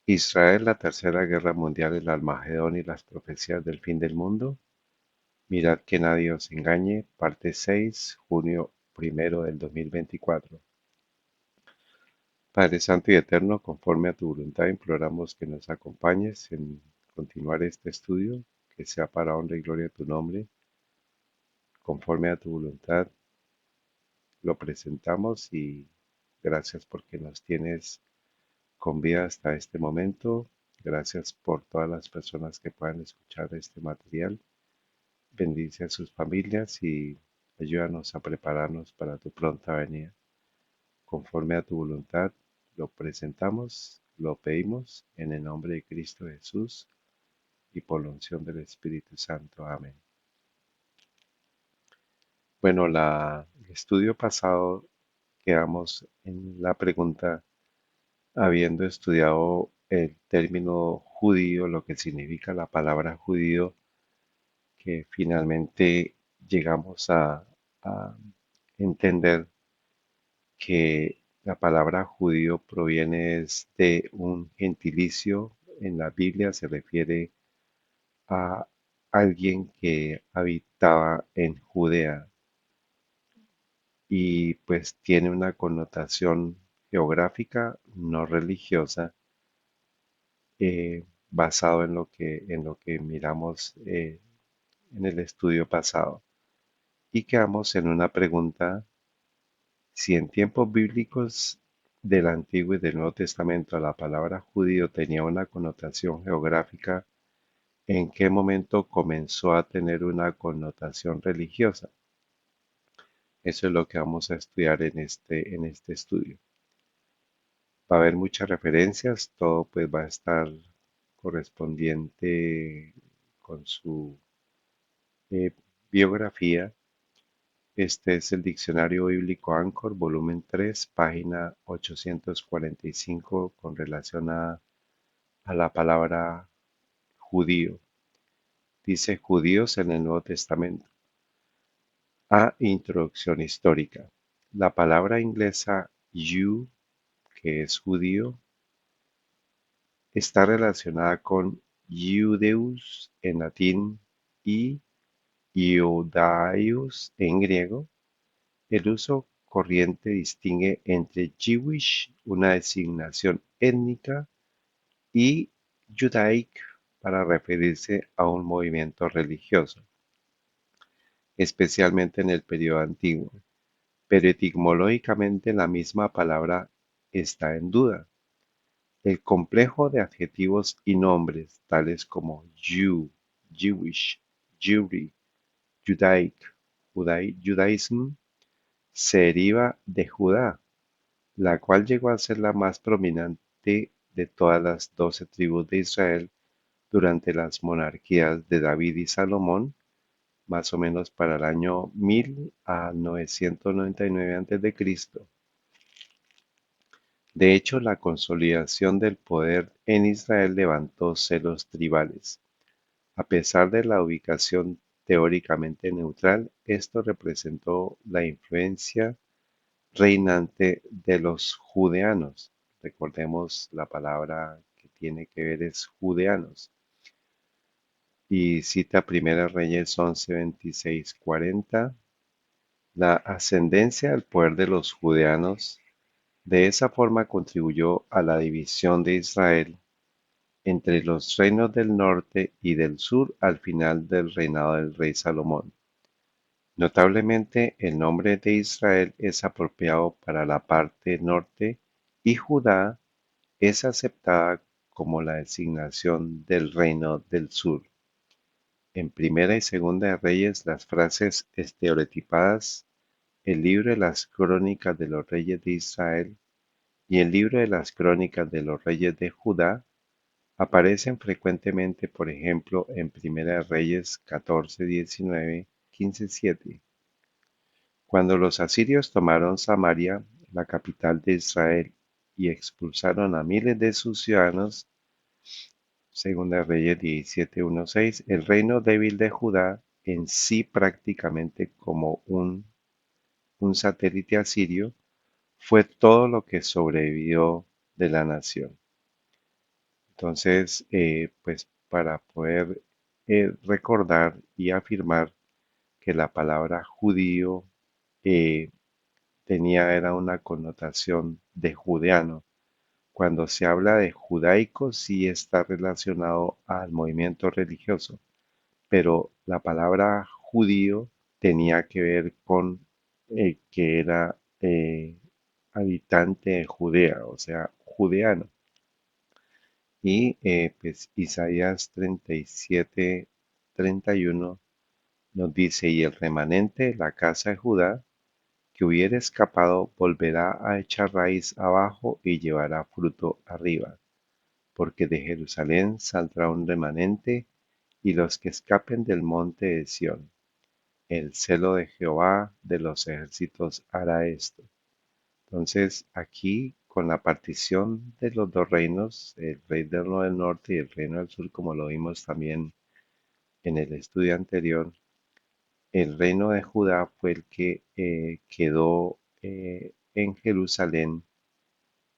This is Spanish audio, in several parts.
Israel, la Tercera Guerra Mundial, el Almagedón y las profecías del fin del mundo. Mirad que nadie os engañe. Parte 6, junio 1 del 2024. Padre Santo y Eterno, conforme a tu voluntad, imploramos que nos acompañes en continuar este estudio, que sea para honra y gloria de tu nombre. Conforme a tu voluntad, lo presentamos y gracias porque nos tienes con vida hasta este momento. Gracias por todas las personas que puedan escuchar este material. Bendice a sus familias y ayúdanos a prepararnos para tu pronta venida. Conforme a tu voluntad, lo presentamos, lo pedimos en el nombre de Cristo Jesús y por la unción del Espíritu Santo. Amén. Bueno, el estudio pasado quedamos en la pregunta, habiendo estudiado el término judío, lo que significa la palabra judío, que finalmente llegamos a entender que la palabra judío proviene de un gentilicio. En la Biblia se refiere a alguien que habitaba en Judea y pues tiene una connotación geográfica, no religiosa, basado en lo que miramos en el estudio pasado. Y quedamos en una pregunta: si en tiempos bíblicos del Antiguo y del Nuevo Testamento la palabra judío tenía una connotación geográfica, ¿en qué momento comenzó a tener una connotación religiosa? Eso es lo que vamos a estudiar en este estudio. Va a haber muchas referencias, todo pues va a estar correspondiente con su eh, biografía. Este es el Diccionario Bíblico Anchor, volumen 3, página 845, con relación a la palabra judío. Dice judíos en el Nuevo Testamento. Introducción histórica. La palabra inglesa Jew, que es judío, está relacionada con Judeus en latín y Iudaios en griego. El uso corriente distingue entre Jewish, una designación étnica, y Judaic para referirse a un movimiento religioso, especialmente en el período antiguo. Pero etimológicamente la misma palabra está en duda. El complejo de adjetivos y nombres, tales como Jew, Jewish, Jewry, Judaic, Judaism, se deriva de Judá, la cual llegó a ser la más prominente de todas las 12 tribus de Israel durante las monarquías de David y Salomón, más o menos para el año 1000 a 999 a.C. De hecho, la consolidación del poder en Israel levantó celos tribales. A pesar de la ubicación teóricamente neutral, esto representó la influencia reinante de los judeanos. Recordemos, la palabra que tiene que ver es judeanos. Y cita Primera Reyes 11, 26, 40. La ascendencia al poder de los judeanos de esa forma contribuyó a la división de Israel entre los reinos del norte y del sur al final del reinado del rey Salomón. Notablemente, el nombre de Israel es apropiado para la parte norte y Judá es aceptada como la designación del reino del sur. En Primera y Segunda de Reyes, las frases estereotipadas, el libro de las crónicas de los reyes de Israel y el libro de las crónicas de los reyes de Judá aparecen frecuentemente, por ejemplo, en Primera de Reyes 14, 19, 15, 7. Cuando los asirios tomaron Samaria, la capital de Israel, y expulsaron a miles de sus ciudadanos, Segunda de Reyes 17, 1, 6, el reino débil de Judá, en sí prácticamente como un satélite asirio, fue todo lo que sobrevivió de la nación. Entonces, pues para poder recordar y afirmar que la palabra judío eh, era una connotación de judeano. Cuando se habla de judaico, sí está relacionado al movimiento religioso, pero la palabra judío tenía que ver con que era habitante de Judea, o sea, judeano. Y pues Isaías 37:31 nos dice, y el remanente de la casa de Judá que hubiere escapado volverá a echar raíz abajo y llevará fruto arriba, porque de Jerusalén saldrá un remanente y los que escapen del monte de Sión. El celo de Jehová de los ejércitos hará esto. Entonces, aquí, con la partición de los dos reinos, el reino del norte y el reino del sur, como lo vimos también en el estudio anterior, el reino de Judá fue el que quedó en Jerusalén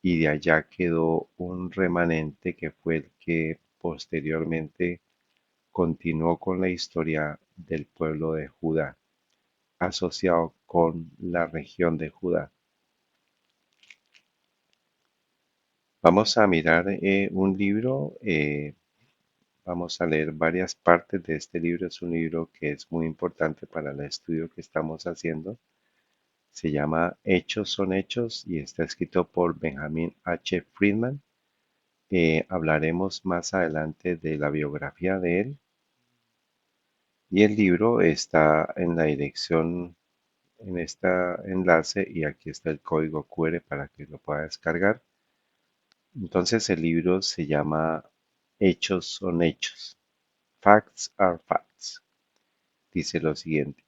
y de allá quedó un remanente que fue el que posteriormente continuó con la historia del pueblo de Judá, asociado con la región de Judá. Vamos a mirar un libro, vamos a leer varias partes de este libro. Es un libro que es muy importante para el estudio que estamos haciendo. Se llama Hechos son hechos y está escrito por Benjamin H. Friedman. Hablaremos más adelante de la biografía de él y el libro está en la dirección en este enlace y aquí está el código QR para que lo pueda descargar. Entonces el libro se llama Hechos son hechos. Facts are facts. Dice lo siguiente.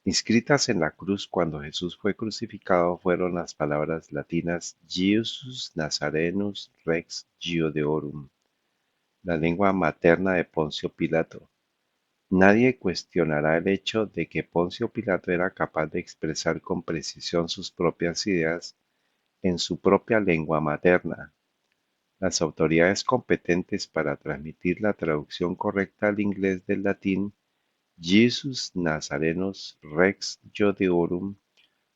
Inscritas en la cruz cuando Jesús fue crucificado fueron las palabras latinas Jesus Nazarenus Rex Judeorum, la lengua materna de Poncio Pilato. Nadie cuestionará el hecho de que Poncio Pilato era capaz de expresar con precisión sus propias ideas en su propia lengua materna. Las autoridades competentes para transmitir la traducción correcta al inglés del latín Jesus Nazarenus Rex Judeorum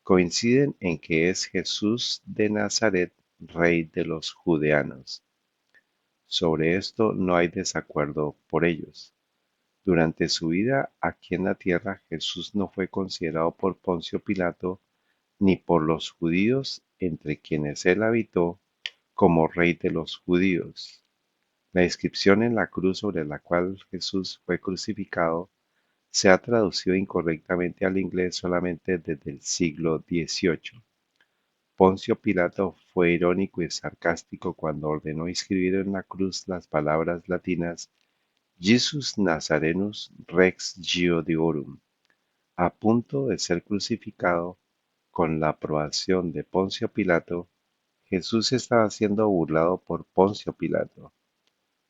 coinciden en que es Jesús de Nazaret, rey de los judeanos. Sobre esto no hay desacuerdo por ellos. Durante su vida aquí en la tierra, Jesús no fue considerado por Poncio Pilato ni por los judíos entre quienes él habitó como rey de los judíos. La inscripción en la cruz sobre la cual Jesús fue crucificado se ha traducido incorrectamente al inglés solamente desde el siglo XVIII. Poncio Pilato fue irónico y sarcástico cuando ordenó inscribir en la cruz las palabras latinas Jesus Nazarenus Rex Judeorum. A punto de ser crucificado, con la aprobación de Poncio Pilato, Jesús estaba siendo burlado por Poncio Pilato.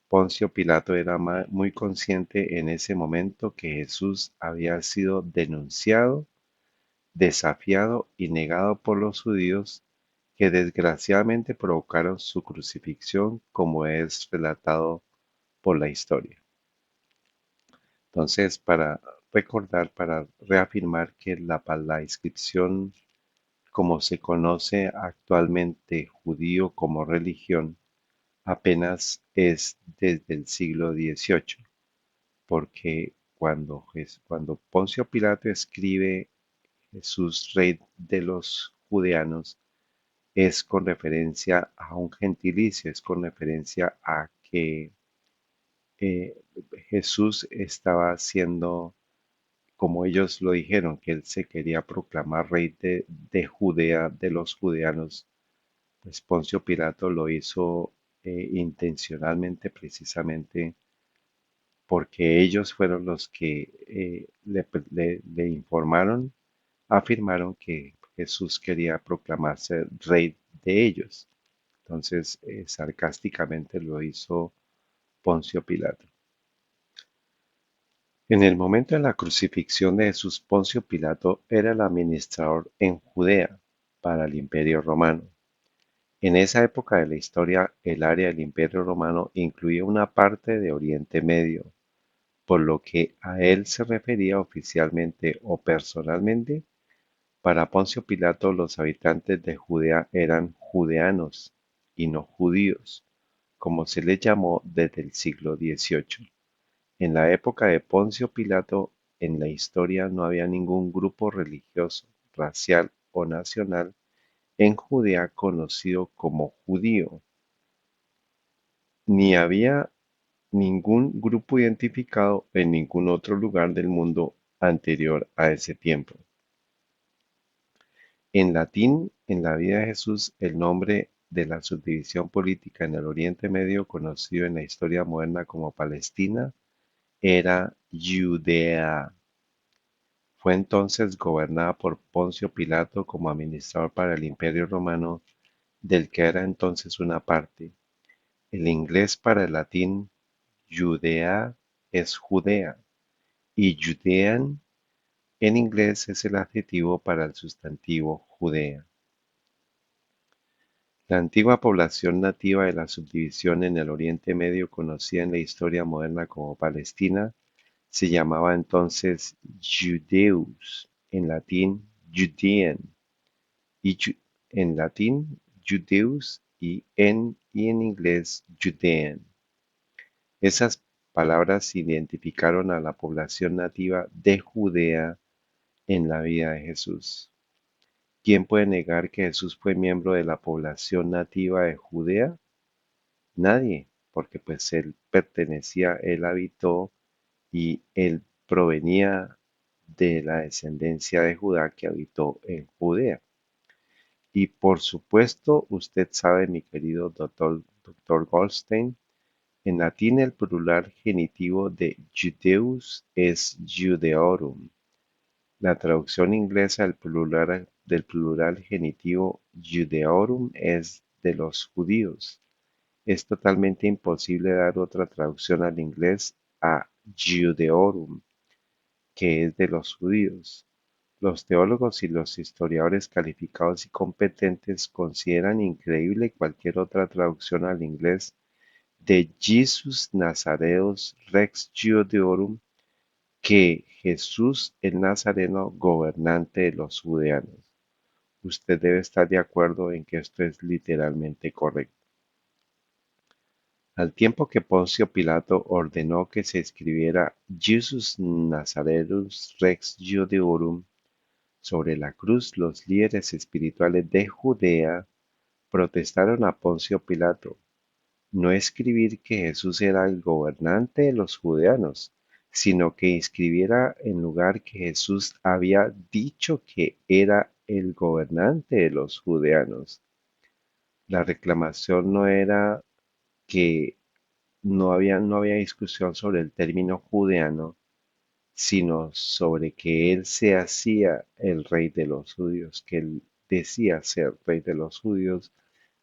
Poncio Pilato era muy consciente en ese momento que Jesús había sido denunciado, desafiado y negado por los judíos que desgraciadamente provocaron su crucifixión como es relatado por la historia. Entonces, para recordar, para reafirmar que la inscripción como se conoce actualmente judío como religión apenas es desde el siglo XVIII, porque cuando Poncio Pilato escribe Jesús, rey de los judeanos, es con referencia a un gentilicio, es con referencia a que eh, Jesús estaba siendo, como ellos lo dijeron, que él se quería proclamar rey de Judea, de los judeanos, pues Poncio Pilato lo hizo intencionalmente, precisamente porque ellos fueron los que le informaron, afirmaron que Jesús quería proclamarse rey de ellos. Entonces, sarcásticamente lo hizo Poncio Pilato. En el momento de la crucifixión de Jesús, Poncio Pilato era el administrador en Judea para el Imperio Romano. En esa época de la historia, el área del Imperio Romano incluía una parte de Oriente Medio, por lo que a él se refería oficialmente o personalmente. Para Poncio Pilato, los habitantes de Judea eran judeanos y no judíos, como se les llamó desde el siglo XVIII. En la época de Poncio Pilato, en la historia no había ningún grupo religioso, racial o nacional en Judea conocido como judío, ni había ningún grupo identificado en ningún otro lugar del mundo anterior a ese tiempo. En latín, en la vida de Jesús, el nombre de la subdivisión política en el Oriente Medio, conocido en la historia moderna como Palestina, era Judea. Fue entonces gobernada por Poncio Pilato como administrador para el Imperio Romano, del que era entonces una parte. El inglés para el latín Judea es Judea y Judean en inglés es el adjetivo para el sustantivo Judea. La antigua población nativa de la subdivisión en el Oriente Medio, conocida en la historia moderna como Palestina, se llamaba entonces Judeus, en latín Judean, y en latín Judeus y en inglés Judean. Esas palabras identificaron a la población nativa de Judea en la vida de Jesús. ¿Quién puede negar que Jesús fue miembro de la población nativa de Judea? Nadie, porque pues él habitó y él provenía de la descendencia de Judá que habitó en Judea. Y por supuesto, usted sabe, mi querido doctor Goldstein, en latín el plural genitivo de Judeus es Judeorum. La traducción inglesa del plural genitivo Judeorum es de los judíos. Es totalmente imposible dar otra traducción al inglés a Judeorum, que es de los judíos. Los teólogos y los historiadores calificados y competentes consideran increíble cualquier otra traducción al inglés de Jesus Nazareus Rex Judeorum que Jesús el Nazareno, gobernante de los judeanos. Usted debe estar de acuerdo en que esto es literalmente correcto. Al tiempo que Poncio Pilato ordenó que se escribiera Jesus Nazareus Rex Judeorum sobre la cruz, los líderes espirituales de Judea protestaron a Poncio Pilato: no escribir que Jesús era el gobernante de los judeanos, sino que escribiera en lugar que Jesús había dicho que era el gobernante de los judeanos. La reclamación no era que no había discusión sobre el término judeano, sino sobre que él se hacía el rey de los judíos, que él decía ser rey de los judíos,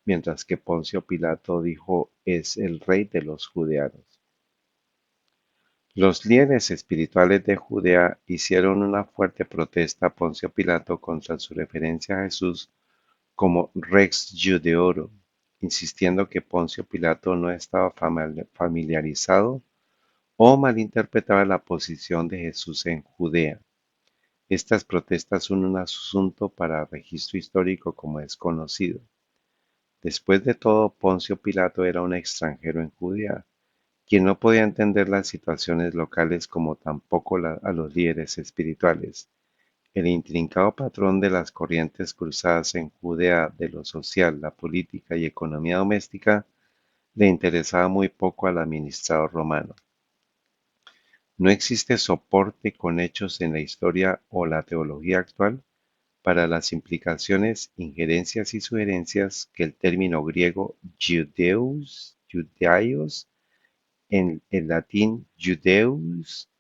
mientras que Poncio Pilato dijo es el rey de los judeanos. Los líderes espirituales de Judea hicieron una fuerte protesta a Poncio Pilato contra su referencia a Jesús como Rex Judeorum, insistiendo que Poncio Pilato no estaba familiarizado o malinterpretaba la posición de Jesús en Judea. Estas protestas son un asunto para registro histórico como es conocido. Después de todo, Poncio Pilato era un extranjero en Judea, quien no podía entender las situaciones locales como tampoco a los líderes espirituales. El intrincado patrón de las corrientes cruzadas en Judea de lo social, la política y economía doméstica le interesaba muy poco al administrador romano. No existe soporte con hechos en la historia o la teología actual para las implicaciones, injerencias y sugerencias que el término griego Judaios, en el latín Judeus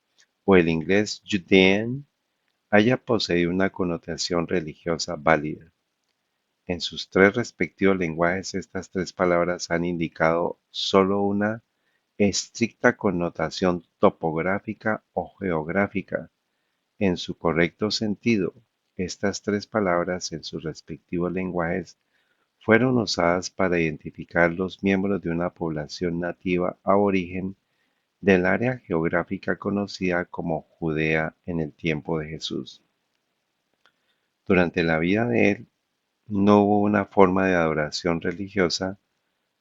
o el inglés Judean haya poseído una connotación religiosa válida. En sus tres respectivos lenguajes, estas tres palabras han indicado solo una estricta connotación topográfica o geográfica. En su correcto sentido, estas tres palabras en sus respectivos lenguajes fueron usadas para identificar los miembros de una población nativa aborigen del área geográfica conocida como Judea en el tiempo de Jesús. Durante la vida de él, no hubo una forma de adoración religiosa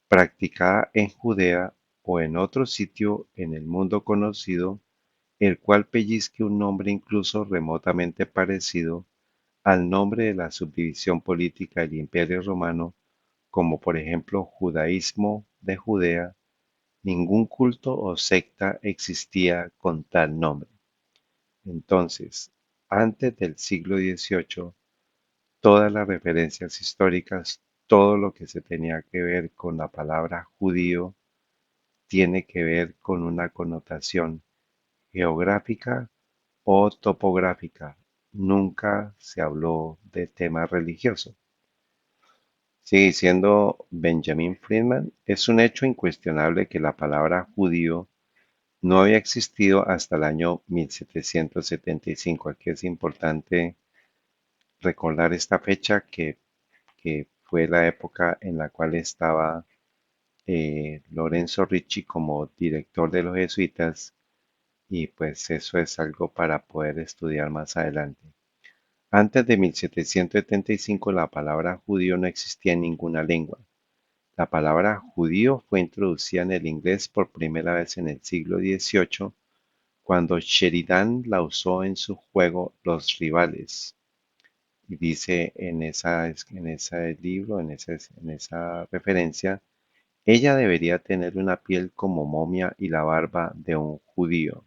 practicada en Judea o en otro sitio en el mundo conocido, el cual pellizque un nombre incluso remotamente parecido al nombre de la subdivisión política del Imperio Romano, como por ejemplo judaísmo de Judea. Ningún culto o secta existía con tal nombre. Entonces, antes del siglo XVIII, todas las referencias históricas, todo lo que se tenía que ver con la palabra judío, tiene que ver con una connotación geográfica o topográfica. Nunca se habló de tema religioso. Sigue diciendo Benjamin Friedman, es un hecho incuestionable que la palabra judío no había existido hasta el año 1775. Aquí es importante recordar esta fecha que fue la época en la cual estaba Lorenzo Ricci como director de los jesuitas, y pues eso es algo para poder estudiar más adelante. Antes de 1775 la palabra judío no existía en ninguna lengua. La palabra judío fue introducida en el inglés por primera vez en el siglo XVIII, cuando Sheridan la usó en su juego Los Rivales. Y dice en ese libro, en esa referencia, ella debería tener una piel como momia y la barba de un judío.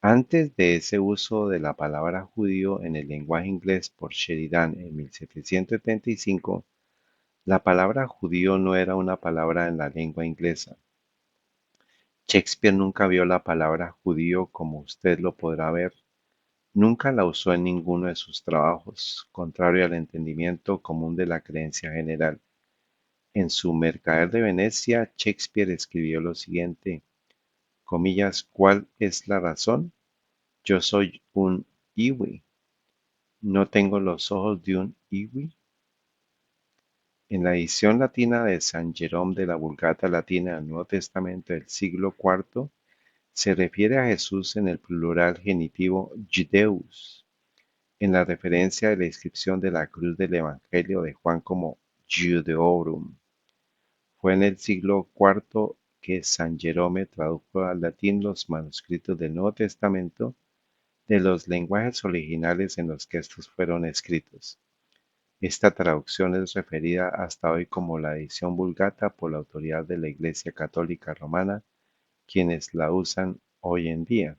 Antes de ese uso de la palabra judío en el lenguaje inglés por Sheridan en 1775, la palabra judío no era una palabra en la lengua inglesa. Shakespeare nunca vio la palabra judío como usted lo podrá ver. Nunca la usó en ninguno de sus trabajos, contrario al entendimiento común de la creencia general. En su Mercader de Venecia, Shakespeare escribió lo siguiente, comillas, ¿cuál es la razón? Yo soy un iwi, ¿no tengo los ojos de un iwi? En la edición latina de San Jerome de la Vulgata Latina del Nuevo Testamento del siglo IV, se refiere a Jesús en el plural genitivo Judeus, en la referencia de la inscripción de la cruz del Evangelio de Juan como Judeorum. Fue en el siglo IV que San Jerome tradujo al latín los manuscritos del Nuevo Testamento de los lenguajes originales en los que estos fueron escritos. Esta traducción es referida hasta hoy como la edición Vulgata por la autoridad de la Iglesia Católica Romana, quienes la usan hoy en día.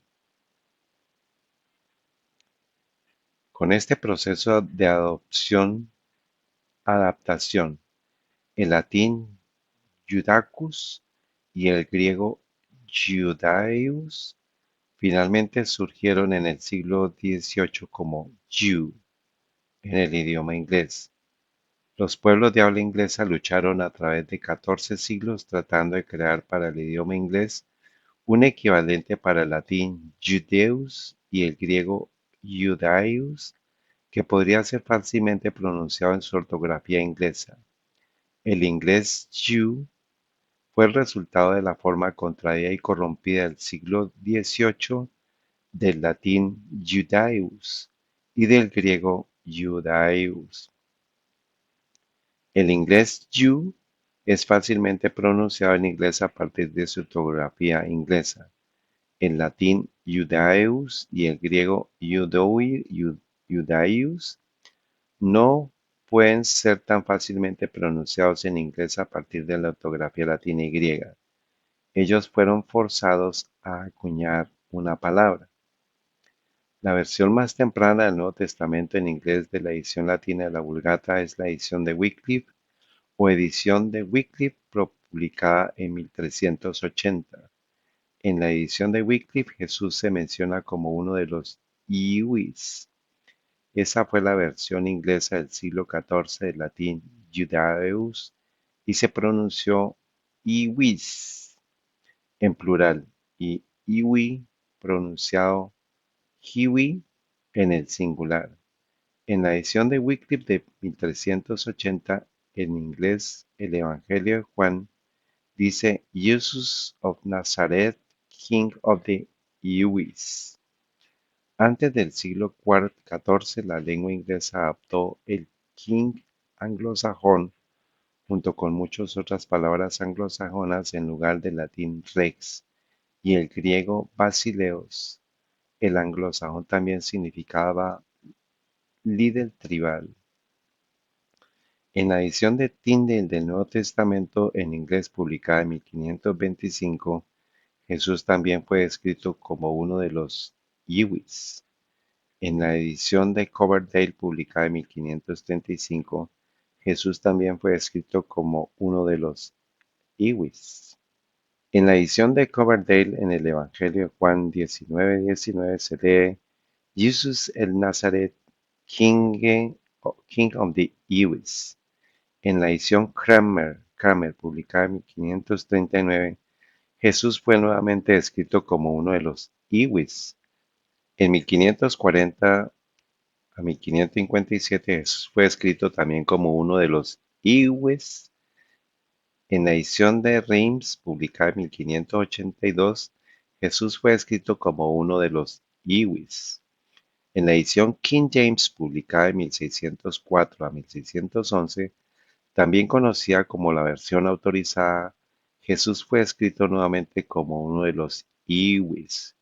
Con este proceso de adaptación, el latín Judacus y el griego Judaeus finalmente surgieron en el siglo XVIII como Jew en el idioma inglés. Los pueblos de habla inglesa lucharon a través de 14 siglos tratando de crear para el idioma inglés un equivalente para el latín Judeus y el griego Judaeus que podría ser fácilmente pronunciado en su ortografía inglesa. El inglés Jew fue el resultado de la forma contraída y corrompida del siglo XVIII del latín Judaeus y del griego Judaeus. El inglés Jew es fácilmente pronunciado en inglés a partir de su ortografía inglesa. El latín Judaeus y el griego Judaeus no pueden ser tan fácilmente pronunciados en inglés a partir de la ortografía latina y griega. Ellos fueron forzados a acuñar una palabra. La versión más temprana del Nuevo Testamento en inglés de la edición latina de la Vulgata es la edición de Wycliffe o edición de Wycliffe publicada en 1380. En la edición de Wycliffe, Jesús se menciona como uno de los Iwis. Esa fue la versión inglesa del siglo XIV del latín Judaeus y se pronunció Iwis en plural y Iwi pronunciado Hiwi en el singular. En la edición de Wycliffe de 1380, en inglés, el Evangelio de Juan dice Jesus of Nazareth, King of the Jews. Antes del siglo XIV, la lengua inglesa adoptó el King anglosajón junto con muchas otras palabras anglosajonas en lugar del latín rex y el griego basileos. El anglosajón también significaba líder tribal. En la edición de Tyndale del Nuevo Testamento en inglés publicada en 1525, Jesús también fue descrito como uno de los Iwis. En la edición de Coverdale publicada en 1535, Jesús también fue descrito como uno de los Iwis. En la edición de Coverdale en el Evangelio de Juan 19:19 se lee Jesus el Nazareth, King of the Jews. En la edición Cramer, publicada en 1539, Jesús fue nuevamente descrito como uno de los Iwis. En 1540 a 1557 Jesús fue escrito también como uno de los Iwis. En la edición de Reims, publicada en 1582, Jesús fue escrito como uno de los Iwis. En la edición King James, publicada en 1604 a 1611, también conocida como la versión autorizada, Jesús fue escrito nuevamente como uno de los Iwis,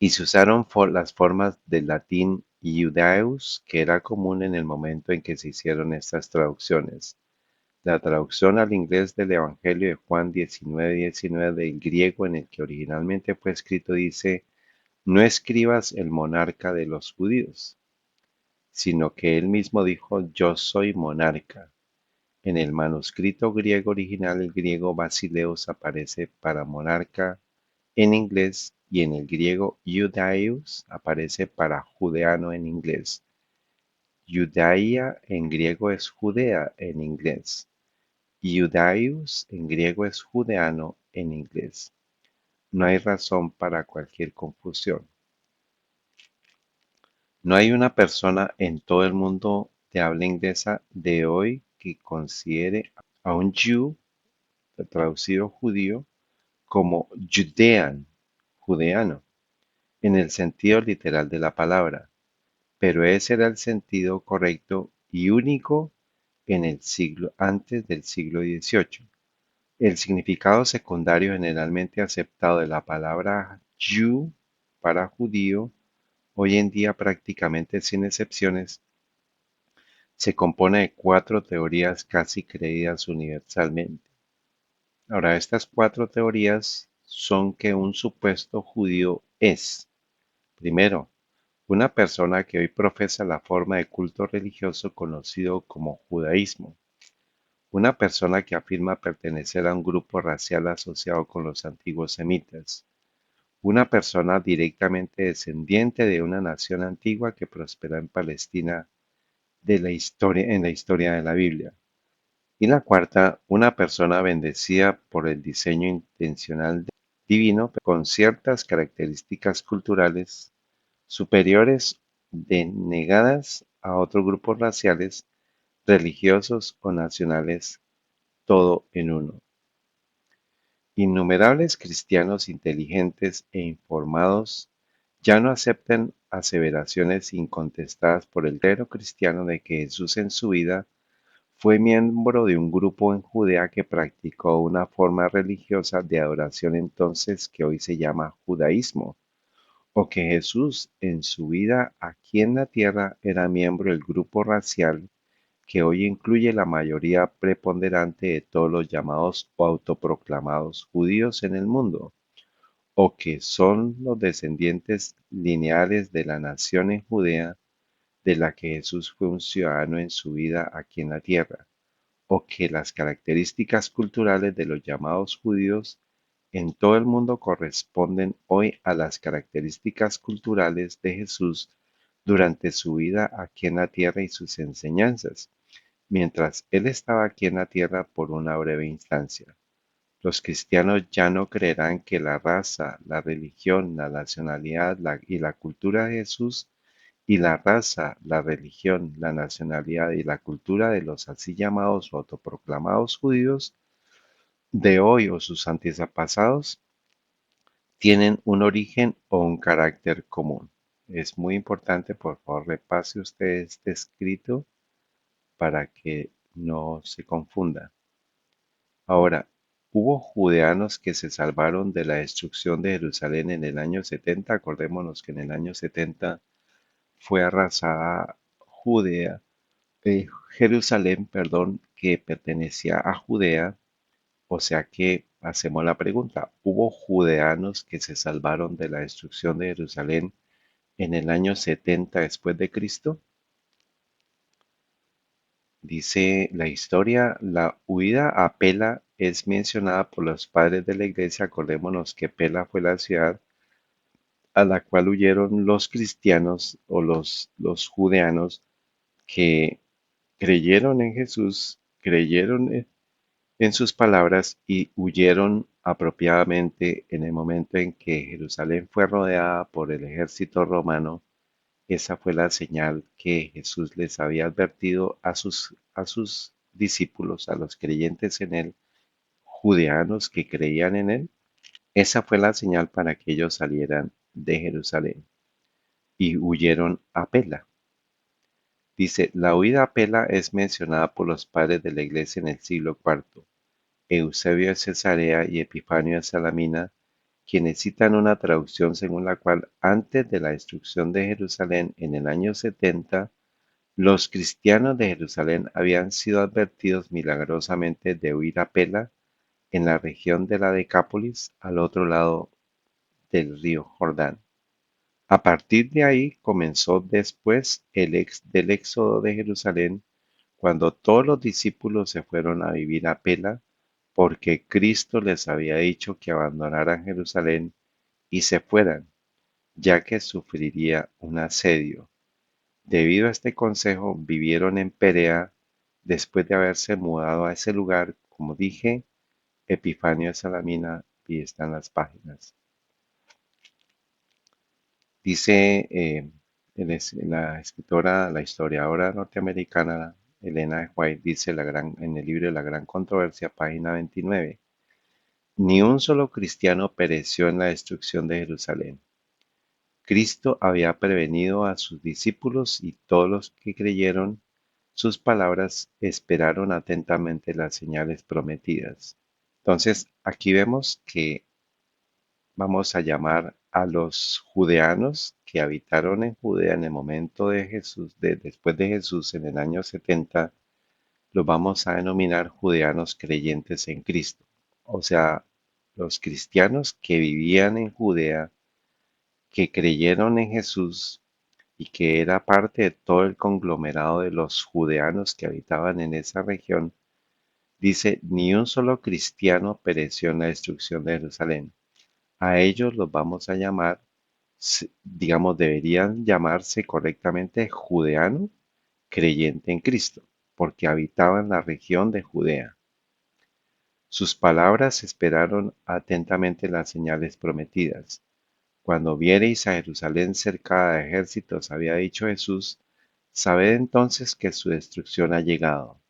y se usaron las formas del latín Iudaeus, que era común en el momento en que se hicieron estas traducciones. La traducción al inglés del Evangelio de Juan 19:19 del griego en el que originalmente fue escrito dice: No escribas el monarca de los judíos, sino que él mismo dijo: Yo soy monarca. En el manuscrito griego original, el griego basileus aparece para monarca en inglés y en el griego Iudaios aparece para judeano en inglés. Judaía en griego es Judea en inglés. Iudaios en griego es judeano en inglés. No hay razón para cualquier confusión. No hay una persona en todo el mundo de habla inglesa de hoy que considere a un Jew, traducido judío, como Judean, judeano, en el sentido literal de la palabra, pero ese era el sentido correcto y único en el siglo antes del siglo XVIII. El significado secundario generalmente aceptado de la palabra Jew para judío, hoy en día prácticamente sin excepciones, se compone de cuatro teorías casi creídas universalmente. Ahora, estas cuatro teorías son que un supuesto judío es, primero, una persona que hoy profesa la forma de culto religioso conocido como judaísmo, una persona que afirma pertenecer a un grupo racial asociado con los antiguos semitas, una persona directamente descendiente de una nación antigua que prosperó en Palestina en la historia de la Biblia. Y la cuarta, una persona bendecida por el diseño intencional divino con ciertas características culturales superiores denegadas a otros grupos raciales, religiosos o nacionales, todo en uno. Innumerables cristianos inteligentes e informados ya no aceptan aseveraciones incontestadas por el clero cristiano de que Jesús en su vida fue miembro de un grupo en Judea que practicó una forma religiosa de adoración entonces que hoy se llama judaísmo, o que Jesús en su vida aquí en la tierra era miembro del grupo racial que hoy incluye la mayoría preponderante de todos los llamados o autoproclamados judíos en el mundo, o que son los descendientes lineales de la nación en Judea de la que Jesús fue un ciudadano en su vida aquí en la tierra, o que las características culturales de los llamados judíos en todo el mundo corresponden hoy a las características culturales de Jesús durante su vida aquí en la tierra y sus enseñanzas, mientras él estaba aquí en la tierra por una breve instancia. Los cristianos ya no creerán que la raza, la religión, la nacionalidad y la cultura de Jesús y la raza, la religión, la nacionalidad y la cultura de los así llamados o autoproclamados judíos de hoy o sus antepasados tienen un origen o un carácter común. Es muy importante, por favor, repase usted este escrito para que no se confunda. Ahora, hubo judeanos que se salvaron de la destrucción de Jerusalén en el año 70. Acordémonos que en el año 70 fue arrasada Judea, Jerusalén, perdón, que pertenecía a Judea. O sea que hacemos la pregunta, ¿hubo judeanos que se salvaron de la destrucción de Jerusalén en el año 70 después de Cristo? Dice la historia, la huida a Pela es mencionada por los padres de la iglesia. Acordémonos que Pela fue la ciudad a la cual huyeron los cristianos o los judeanos que creyeron en Jesús, creyeron en sus palabras y huyeron apropiadamente en el momento en que Jerusalén fue rodeada por el ejército romano. Esa fue la señal que Jesús les había advertido a sus discípulos, a los creyentes en él, judeanos que creían en él. Esa fue la señal para que ellos salieran de Jerusalén y huyeron a Pela. Dice, la huida a Pela es mencionada por los padres de la iglesia en el siglo IV. Eusebio de Cesarea y Epifanio de Salamina, quienes citan una traducción según la cual antes de la destrucción de Jerusalén en el año 70, los cristianos de Jerusalén habían sido advertidos milagrosamente de huir a Pela, en la región de la Decápolis, al otro lado del río Jordán. A partir de ahí comenzó después del éxodo de Jerusalén, cuando todos los discípulos se fueron a vivir a Pela, porque Cristo les había dicho que abandonaran Jerusalén y se fueran, ya que sufriría un asedio. Debido a este consejo, vivieron en Perea después de haberse mudado a ese lugar, como dije, Epifanio de Salamina, y están las páginas. Dice la escritora, la historiadora norteamericana Elena G. White, dice en el libro La Gran Controversia, página 29, ni un solo cristiano pereció en la destrucción de Jerusalén. Cristo había prevenido a sus discípulos y todos los que creyeron sus palabras esperaron atentamente las señales prometidas. Entonces, aquí vemos que vamos a llamar a los judeanos que habitaron en Judea en el momento de Jesús, después de Jesús en el año 70, los vamos a denominar judeanos creyentes en Cristo. O sea, los cristianos que vivían en Judea, que creyeron en Jesús y que era parte de todo el conglomerado de los judeanos que habitaban en esa región, dice, ni un solo cristiano pereció en la destrucción de Jerusalén. A ellos los vamos a llamar, digamos, deberían llamarse correctamente judeano creyente en Cristo, porque habitaban la región de Judea. Sus palabras esperaron atentamente las señales prometidas. Cuando viereis a Jerusalén cercada de ejércitos, había dicho Jesús, sabed entonces que su destrucción ha llegado.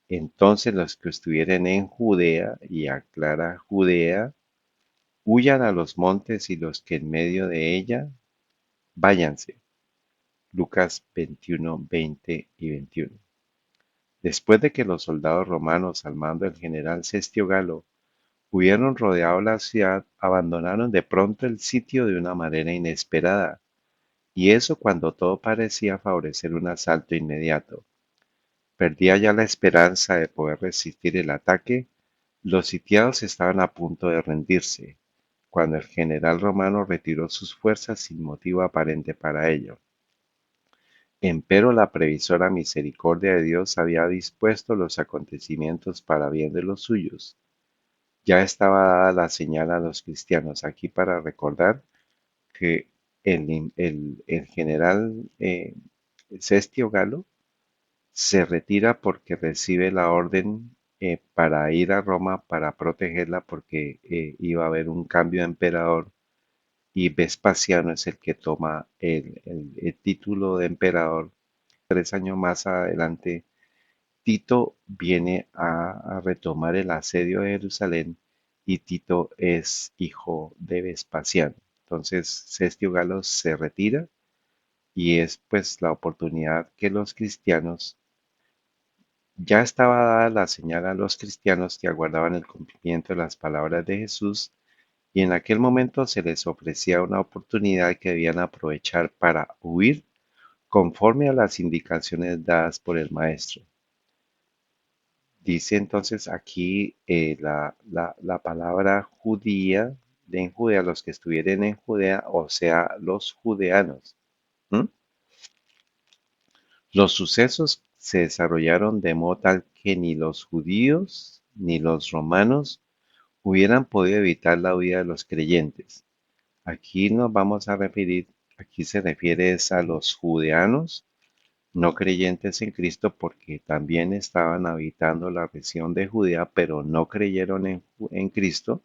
Entonces los que estuvieren en Judea, y aclara Judea, huyan a los montes, y los que en medio de ella, váyanse. Lucas 21, 20 y 21. Después de que los soldados romanos al mando del general Cestio Galo hubieron rodeado la ciudad, abandonaron de pronto el sitio de una manera inesperada, y eso cuando todo parecía favorecer un asalto inmediato. Perdía ya la esperanza de poder resistir el ataque. Los sitiados estaban a punto de rendirse, cuando el general romano retiró sus fuerzas sin motivo aparente para ello. Empero la previsora misericordia de Dios había dispuesto los acontecimientos para bien de los suyos. Ya estaba dada la señal a los cristianos, aquí para recordar que el general Cestio Galo se retira porque recibe la orden para ir a Roma para protegerla porque iba a haber un cambio de emperador y Vespasiano es el que toma el título de emperador. 3 años más adelante, Tito viene a retomar el asedio de Jerusalén y Tito es hijo de Vespasiano. Entonces, Cestio Galo se retira y es pues la oportunidad que los cristianos, ya estaba dada la señal a los cristianos que aguardaban el cumplimiento de las palabras de Jesús y en aquel momento se les ofrecía una oportunidad que debían aprovechar para huir conforme a las indicaciones dadas por el Maestro. Dice entonces aquí la palabra judía, de en Judea, los que estuvieran en Judea, o sea, los judeanos. ¿Mm? Los sucesos se desarrollaron de modo tal que ni los judíos ni los romanos hubieran podido evitar la huida de los creyentes. Aquí nos vamos a referir, aquí se refiere es a los judeanos no creyentes en Cristo porque también estaban habitando la región de Judea, pero no creyeron en Cristo.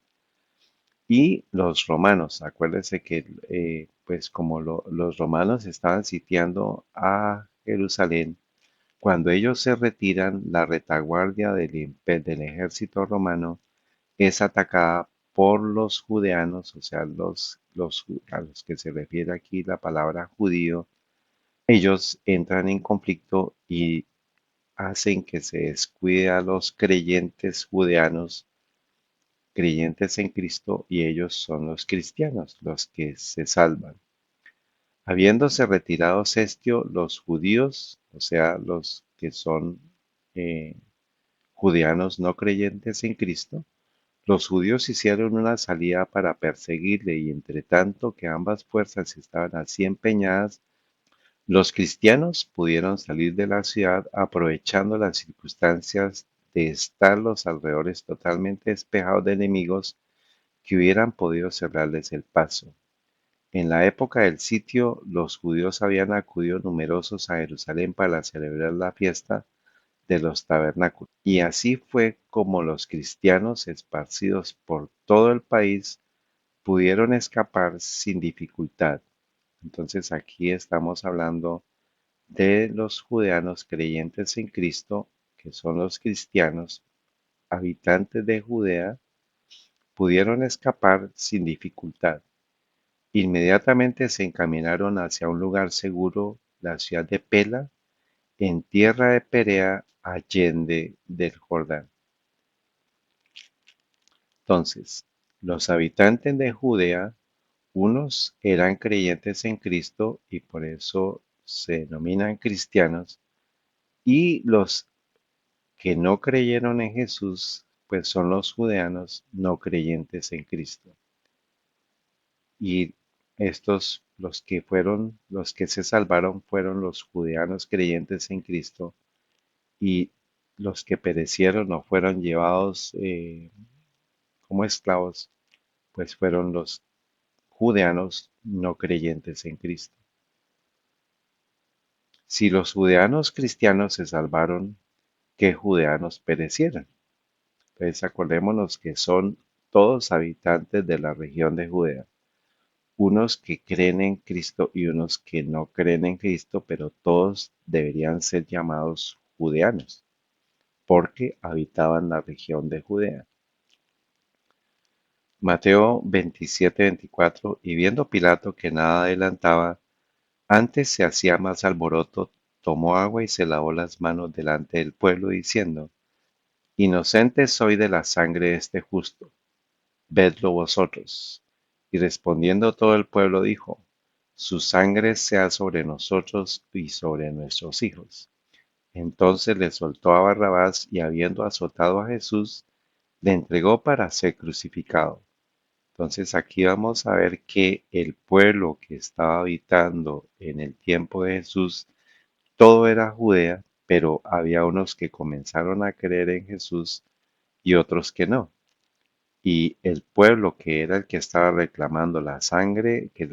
Y los romanos, acuérdense que pues como los romanos estaban sitiando a Jerusalén, cuando ellos se retiran, la retaguardia del ejército romano es atacada por los judeanos, o sea, a los que se refiere aquí la palabra judío. Ellos entran en conflicto y hacen que se descuide a los creyentes judeanos, creyentes en Cristo, y ellos son los cristianos, los que se salvan. Habiéndose retirado Cestio, los judíos, o sea, los que son eh, judeanos no creyentes en Cristo, los judíos hicieron una salida para perseguirle y entre tanto que ambas fuerzas estaban así empeñadas, los cristianos pudieron salir de la ciudad aprovechando las circunstancias de estar los alrededores totalmente despejados de enemigos que hubieran podido cerrarles el paso. En la época del sitio, los judíos habían acudido numerosos a Jerusalén para celebrar la fiesta de los tabernáculos. Y así fue como los cristianos esparcidos por todo el país pudieron escapar sin dificultad. Entonces aquí estamos hablando de los judeanos creyentes en Cristo, que son los cristianos, habitantes de Judea, pudieron escapar sin dificultad. Inmediatamente se encaminaron hacia un lugar seguro, la ciudad de Pela, en tierra de Perea, allende del Jordán. Entonces, los habitantes de Judea, unos eran creyentes en Cristo y por eso se denominan cristianos, y los que no creyeron en Jesús, pues son los judeanos no creyentes en Cristo. Y estos, los que se salvaron fueron los judeanos creyentes en Cristo y los que perecieron o fueron llevados como esclavos, pues fueron los judeanos no creyentes en Cristo. Si los judeanos cristianos se salvaron, ¿qué judeanos perecieron? Pues acordémonos que son todos habitantes de la región de Judea, unos que creen en Cristo y unos que no creen en Cristo, pero todos deberían ser llamados judeanos, porque habitaban la región de Judea. Mateo 27:24, y viendo Pilato que nada adelantaba, antes se hacía más alboroto, tomó agua y se lavó las manos delante del pueblo, diciendo, Inocente soy de la sangre de este justo, vedlo vosotros. Y respondiendo todo el pueblo dijo, Su sangre sea sobre nosotros y sobre nuestros hijos. Entonces le soltó a Barrabás y habiendo azotado a Jesús, le entregó para ser crucificado. Entonces aquí vamos a ver que el pueblo que estaba habitando en el tiempo de Jesús, todo era Judea, pero había unos que comenzaron a creer en Jesús y otros que no. Y el pueblo que era el que estaba reclamando la sangre, que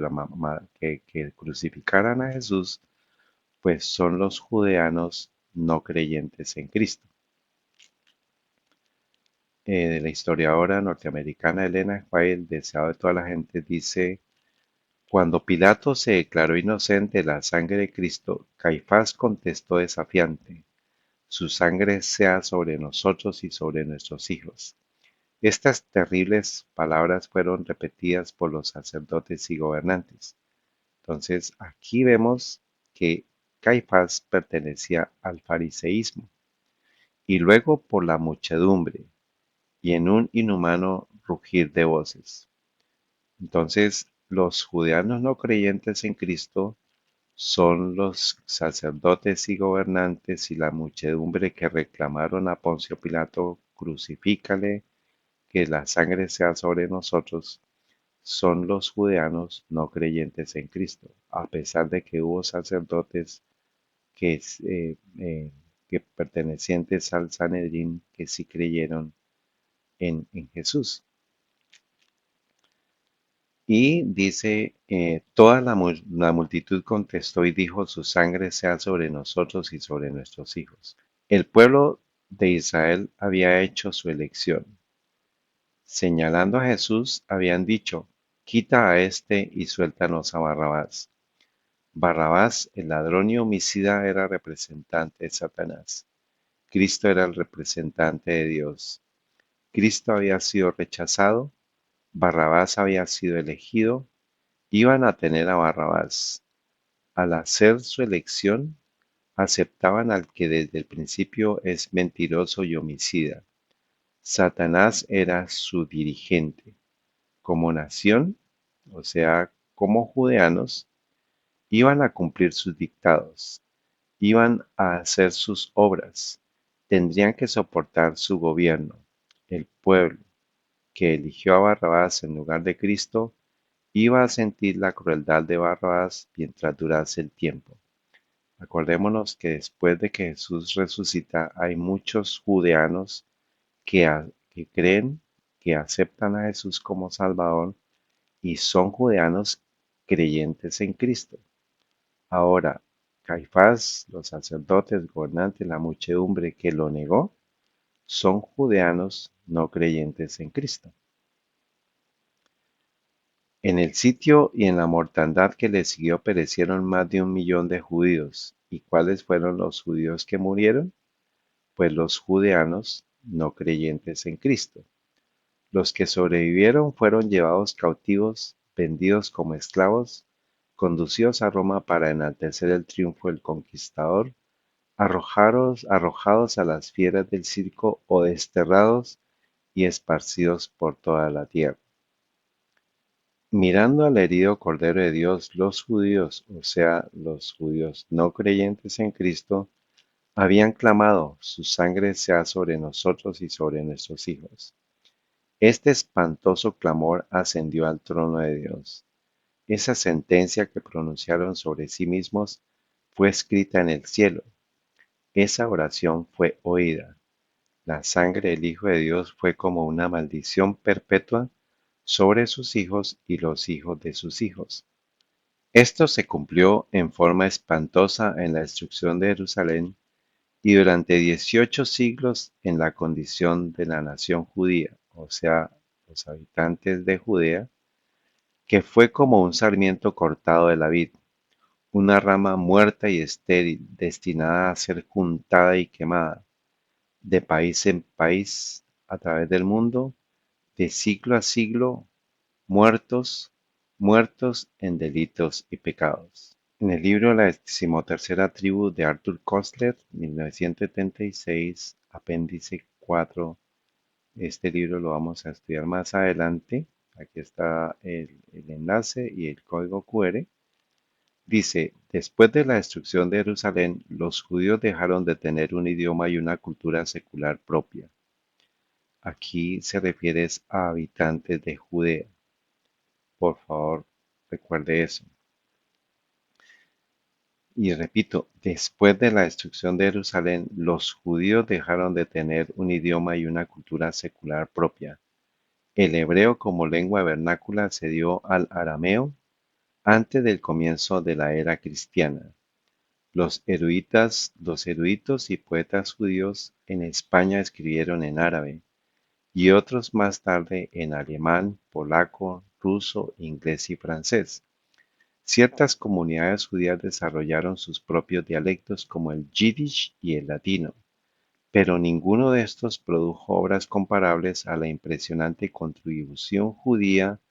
crucificaran a Jesús, pues son los judeanos no creyentes en Cristo. De la historiadora norteamericana Elena White, el deseado de toda la gente, dice, Cuando Pilato se declaró inocente de la sangre de Cristo, Caifás contestó desafiante: su sangre sea sobre nosotros y sobre nuestros hijos. Estas terribles palabras fueron repetidas por los sacerdotes y gobernantes. Entonces, aquí vemos que Caifás pertenecía al fariseísmo y luego por la muchedumbre y en un inhumano rugir de voces. Entonces, los judeanos no creyentes en Cristo son los sacerdotes y gobernantes y la muchedumbre que reclamaron a Poncio Pilato: crucifícale, que la sangre sea sobre nosotros. Son los judeanos no creyentes en Cristo, a pesar de que hubo sacerdotes que, que pertenecientes al Sanedrín que sí creyeron en Jesús. Y dice, toda la multitud contestó y dijo: su sangre sea sobre nosotros y sobre nuestros hijos. El pueblo de Israel había hecho su elección. Señalando a Jesús, habían dicho: quita a este y suéltanos a Barrabás. Barrabás, el ladrón y homicida, era representante de Satanás. Cristo era el representante de Dios. Cristo había sido rechazado, Barrabás había sido elegido. Iban a tener a Barrabás. Al hacer su elección, aceptaban al que desde el principio es mentiroso y homicida. Satanás era su dirigente. Como nación, o sea, como judeanos, iban a cumplir sus dictados, iban a hacer sus obras, tendrían que soportar su gobierno. El pueblo que eligió a Barrabás en lugar de Cristo iba a sentir la crueldad de Barrabás mientras durase el tiempo. Acordémonos que después de que Jesús resucita, hay muchos judeanos que creen, que aceptan a Jesús como Salvador y son judeanos creyentes en Cristo. Ahora, Caifás, los sacerdotes, gobernantes, la muchedumbre que lo negó, son judeanos no creyentes en Cristo. En el sitio y en la mortandad que le siguió perecieron más de 1 millón de judíos. ¿Y cuáles fueron los judíos que murieron? Pues los judeanos no creyentes en Cristo. Los que sobrevivieron fueron llevados cautivos, vendidos como esclavos, conducidos a Roma para enaltecer el triunfo del conquistador, arrojados a las fieras del circo o desterrados y esparcidos por toda la tierra. Mirando al herido Cordero de Dios, los judíos, o sea, los judíos no creyentes en Cristo, habían clamado: su sangre sea sobre nosotros y sobre nuestros hijos. Este espantoso clamor ascendió al trono de Dios. Esa sentencia que pronunciaron sobre sí mismos fue escrita en el cielo. Esa oración fue oída. La sangre del Hijo de Dios fue como una maldición perpetua sobre sus hijos y los hijos de sus hijos. Esto se cumplió en forma espantosa en la destrucción de Jerusalén y durante 18 siglos en la condición de la nación judía, o sea, los habitantes de Judea, que fue como un sarmiento cortado de la vid, una rama muerta y estéril, destinada a ser juntada y quemada, de país en país, a través del mundo, de siglo a siglo, muertos, muertos en delitos y pecados. En el libro La decimotercera tribu de Arthur Koestler, 1976, apéndice 4, este libro lo vamos a estudiar más adelante. Aquí está el enlace y el código QR. Dice: después de la destrucción de Jerusalén, los judíos dejaron de tener un idioma y una cultura secular propia. Aquí se refiere a habitantes de Judea. Por favor, recuerde eso. Y repito, después de la destrucción de Jerusalén, los judíos dejaron de tener un idioma y una cultura secular propia. El hebreo como lengua vernácula se dio al arameo antes del comienzo de la era cristiana. Los eruditos y poetas judíos en España escribieron en árabe, y otros más tarde en alemán, polaco, ruso, inglés y francés. Ciertas comunidades judías desarrollaron sus propios dialectos como el yiddish y el latino, pero ninguno de estos produjo obras comparables a la impresionante contribución judía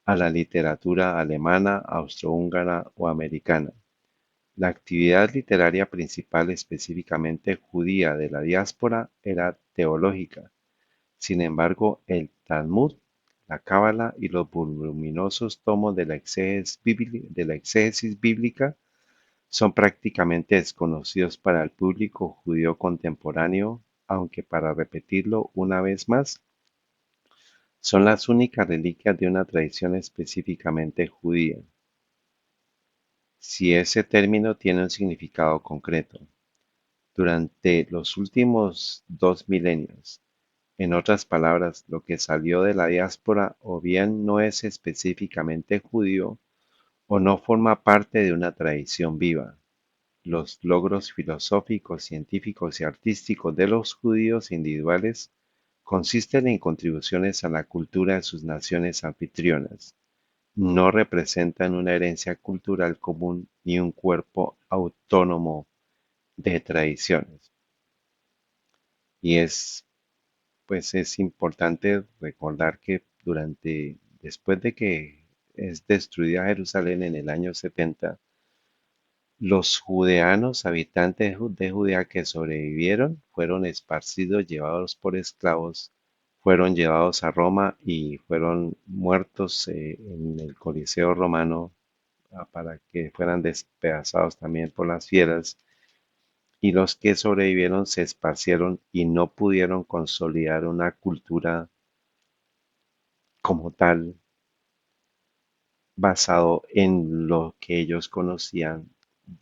a la literatura alemana, austrohúngara o americana. La actividad literaria principal específicamente judía de la diáspora era teológica. Sin embargo, el Talmud, la Cábala y los voluminosos tomos de la exégesis bíblica son prácticamente desconocidos para el público judío contemporáneo, aunque para repetirlo una vez más, son las únicas reliquias de una tradición específicamente judía, si ese término tiene un significado concreto. Durante los últimos 2 milenios, en otras palabras, lo que salió de la diáspora o bien no es específicamente judío o no forma parte de una tradición viva. Los logros filosóficos, científicos y artísticos de los judíos individuales consisten en contribuciones a la cultura de sus naciones anfitrionas. No representan una herencia cultural común ni un cuerpo autónomo de tradiciones. Y es importante recordar que después de que es destruida Jerusalén en el año 70, los judeanos habitantes de Judea que sobrevivieron fueron esparcidos, llevados por esclavos, fueron llevados a Roma y fueron muertos en el Coliseo romano para que fueran despedazados también por las fieras. Y los que sobrevivieron se esparcieron y no pudieron consolidar una cultura como tal basado en lo que ellos conocían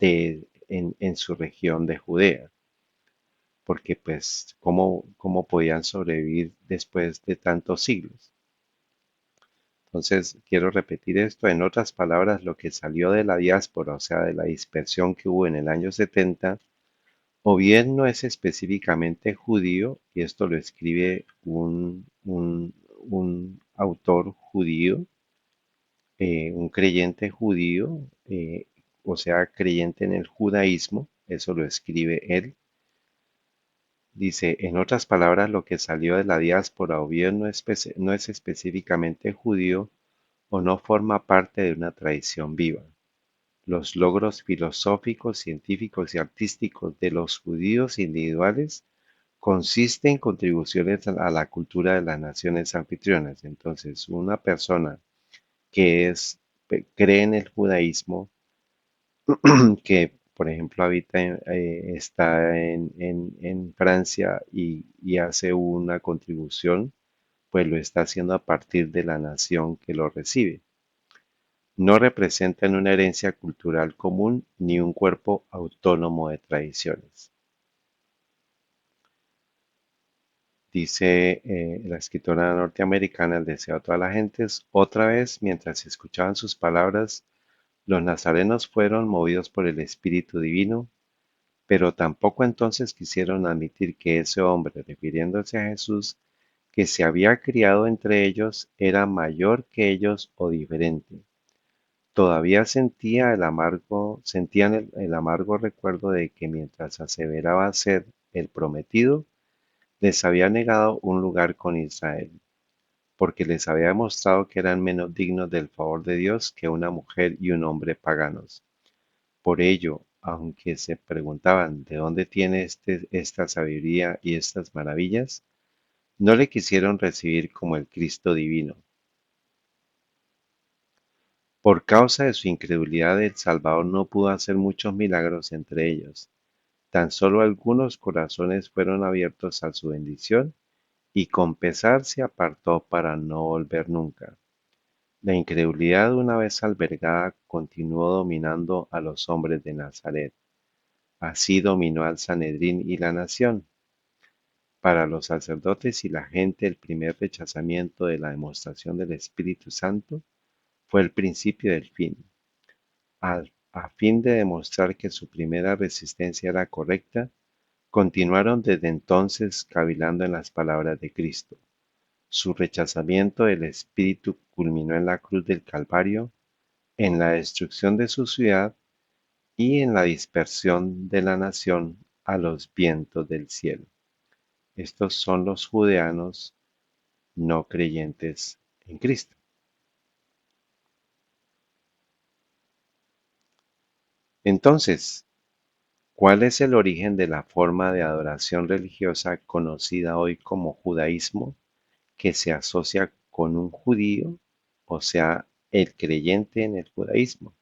en su región de Judea, porque pues cómo podían sobrevivir después de tantos siglos. Entonces, quiero repetir esto. En otras palabras, lo que salió de la diáspora, o sea, de la dispersión que hubo en el año 70, o bien no es específicamente judío, y esto lo escribe un autor judío, un creyente judío, o sea, creyente en el judaísmo, eso lo escribe él. Dice, en otras palabras, lo que salió de la diáspora o bien no es específicamente judío o no forma parte de una tradición viva. Los logros filosóficos, científicos y artísticos de los judíos individuales consisten en contribuciones a la cultura de las naciones anfitrionas. Entonces, una persona que cree en el judaísmo, que por ejemplo está en Francia y hace una contribución, pues lo está haciendo a partir de la nación que lo recibe. No representan una herencia cultural común ni un cuerpo autónomo de tradiciones. Dice la escritora norteamericana El deseo a todas las gentes, otra vez, mientras escuchaban sus palabras, los nazarenos fueron movidos por el Espíritu Divino, pero tampoco entonces quisieron admitir que ese hombre, refiriéndose a Jesús, que se había criado entre ellos, era mayor que ellos o diferente. Todavía sentían el amargo recuerdo de que mientras aseveraba ser el prometido, les había negado un lugar con Israel, porque les había demostrado que eran menos dignos del favor de Dios que una mujer y un hombre paganos. Por ello, aunque se preguntaban de dónde tiene esta sabiduría y estas maravillas, no le quisieron recibir como el Cristo divino. Por causa de su incredulidad, el Salvador no pudo hacer muchos milagros entre ellos. Tan solo algunos corazones fueron abiertos a su bendición y con pesar se apartó para no volver nunca. La incredulidad, una vez albergada, continuó dominando a los hombres de Nazaret. Así dominó al Sanedrín y la nación. Para los sacerdotes y la gente, el primer rechazamiento de la demostración del Espíritu Santo fue el principio del fin. A fin de demostrar que su primera resistencia era correcta, continuaron desde entonces cavilando en las palabras de Cristo. Su rechazamiento del Espíritu culminó en la cruz del Calvario, en la destrucción de su ciudad y en la dispersión de la nación a los vientos del cielo. Estos son los judeanos no creyentes en Cristo. Entonces, ¿cuál es el origen de la forma de adoración religiosa conocida hoy como judaísmo, que se asocia con un judío, o sea, el creyente en el judaísmo?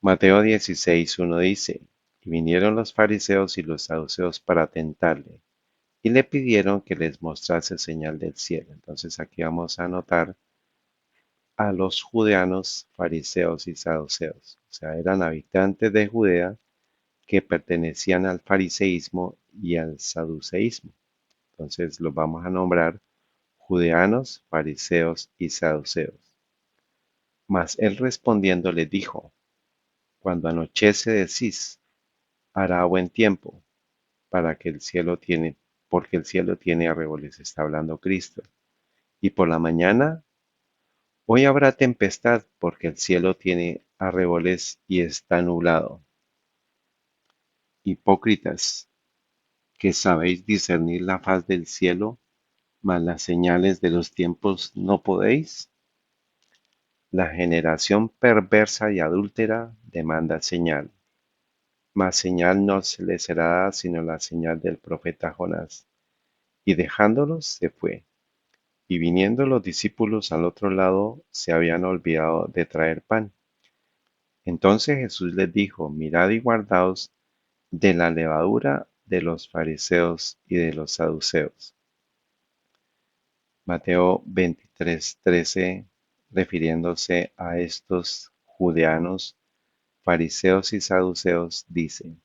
Mateo 16:1 dice, y vinieron los fariseos y los saduceos para tentarle, y le pidieron que les mostrase señal del cielo. Entonces aquí vamos a anotar a los judeanos, fariseos y saduceos. O sea, eran habitantes de Judea que pertenecían al fariseísmo y al saduceísmo. Entonces los vamos a nombrar judeanos, fariseos y saduceos. Mas él respondiendo les dijo, cuando anochece decís, hará buen tiempo, para que el cielo tiene, porque el cielo tiene arreboles, está hablando Cristo. Y por la mañana, hoy habrá tempestad, porque el cielo tiene arreboles y está nublado. Hipócritas, que sabéis discernir la faz del cielo, mas las señales de los tiempos no podéis. La generación perversa y adúltera demanda señal, mas señal no se le será dada sino la señal del profeta Jonás. Y dejándolos se fue. Y viniendo los discípulos al otro lado, se habían olvidado de traer pan. Entonces Jesús les dijo, mirad y guardaos de la levadura de los fariseos y de los saduceos. Mateo 23:13, refiriéndose a estos judeanos, fariseos y saduceos, dice,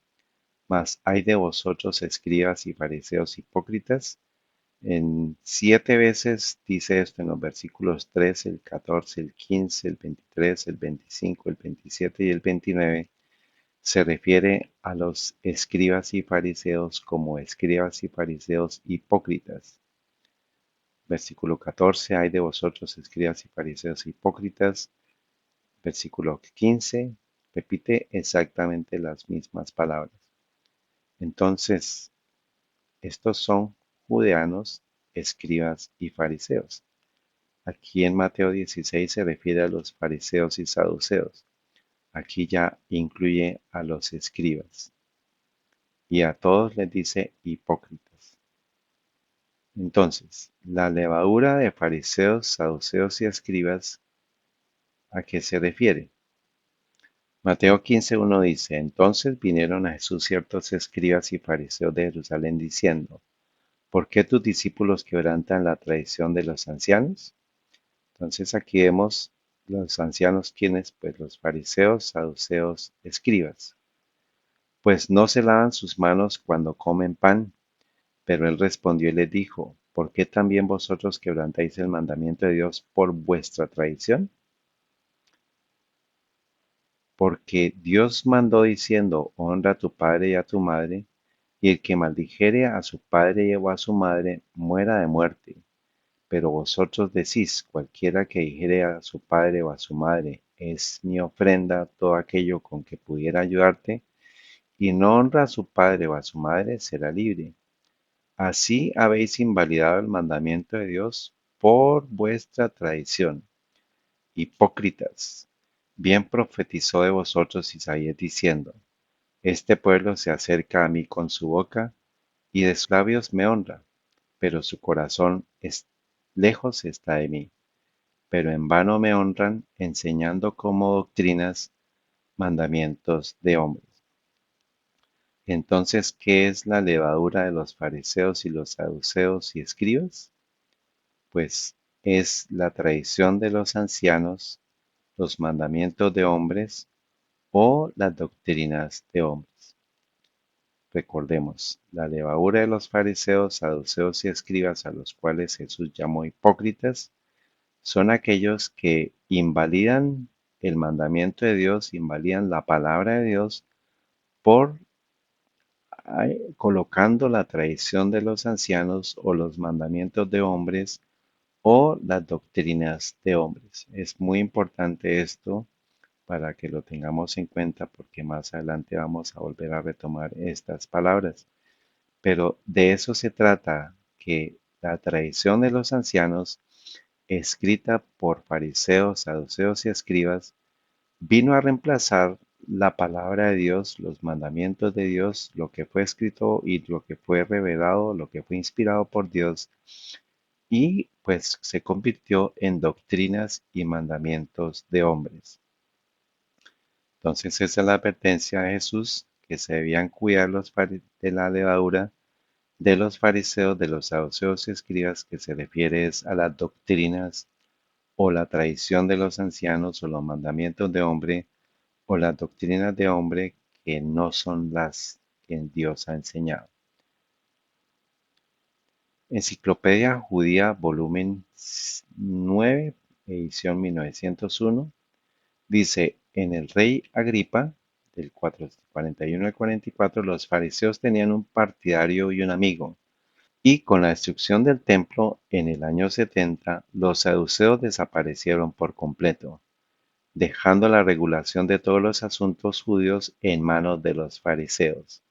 mas hay de vosotros escribas y fariseos hipócritas. En 7 veces dice esto en los versículos 13, el 14, el 15, el 23, el 25, el 27 y el 29. Se refiere a los escribas y fariseos como escribas y fariseos hipócritas. Versículo 14, hay de vosotros escribas y fariseos hipócritas. Versículo 15, repite exactamente las mismas palabras. Entonces, estos son judeanos, escribas y fariseos. Aquí en Mateo 16 se refiere a los fariseos y saduceos. Aquí ya incluye a los escribas. Y a todos les dice hipócritas. Entonces, la levadura de fariseos, saduceos y escribas, ¿a qué se refiere? Mateo 15:1 dice, entonces vinieron a Jesús ciertos escribas y fariseos de Jerusalén diciendo, ¿por qué tus discípulos quebrantan la tradición de los ancianos? Entonces aquí vemos los ancianos, quienes, pues los fariseos, saduceos, escribas, pues no se lavan sus manos cuando comen pan. Pero él respondió y les dijo, ¿por qué también vosotros quebrantáis el mandamiento de Dios por vuestra tradición? Porque Dios mandó diciendo, honra a tu padre y a tu madre, y el que maldijere a su padre o a su madre, muera de muerte. Pero vosotros decís, cualquiera que dijere a su padre o a su madre, es mi ofrenda todo aquello con que pudiera ayudarte, y no honra a su padre o a su madre, será libre. Así habéis invalidado el mandamiento de Dios por vuestra tradición. Hipócritas, bien profetizó de vosotros Isaías diciendo, este pueblo se acerca a mí con su boca y de sus labios me honra, pero su corazón lejos está de mí. Pero en vano me honran enseñando como doctrinas mandamientos de hombres. Entonces, ¿qué es la levadura de los fariseos y los saduceos y escribas? Pues es la tradición de los ancianos, los mandamientos de hombres o las doctrinas de hombres. Recordemos, la levadura de los fariseos, saduceos y escribas, a los cuales Jesús llamó hipócritas, son aquellos que invalidan el mandamiento de Dios, invalidan la palabra de Dios por colocando la tradición de los ancianos o los mandamientos de hombres o las doctrinas de hombres. Es muy importante esto para que lo tengamos en cuenta porque más adelante vamos a volver a retomar estas palabras. Pero de eso se trata, que la tradición de los ancianos, escrita por fariseos, saduceos y escribas, vino a reemplazar la palabra de Dios, los mandamientos de Dios, lo que fue escrito y lo que fue revelado, lo que fue inspirado por Dios, y pues se convirtió en doctrinas y mandamientos de hombres. Entonces esa es la advertencia de Jesús, que se debían cuidar de la levadura de los fariseos, de los saduceos y escribas, que se refiere a las doctrinas o la tradición de los ancianos o los mandamientos de hombre o las doctrinas de hombre que no son las que Dios ha enseñado. Enciclopedia Judía, volumen 9, edición 1901, dice, en el rey Agripa, del 41 al 44, los fariseos tenían un partidario y un amigo, y con la destrucción del templo en el año 70, los saduceos desaparecieron por completo, dejando la regulación de todos los asuntos judíos en manos de los fariseos.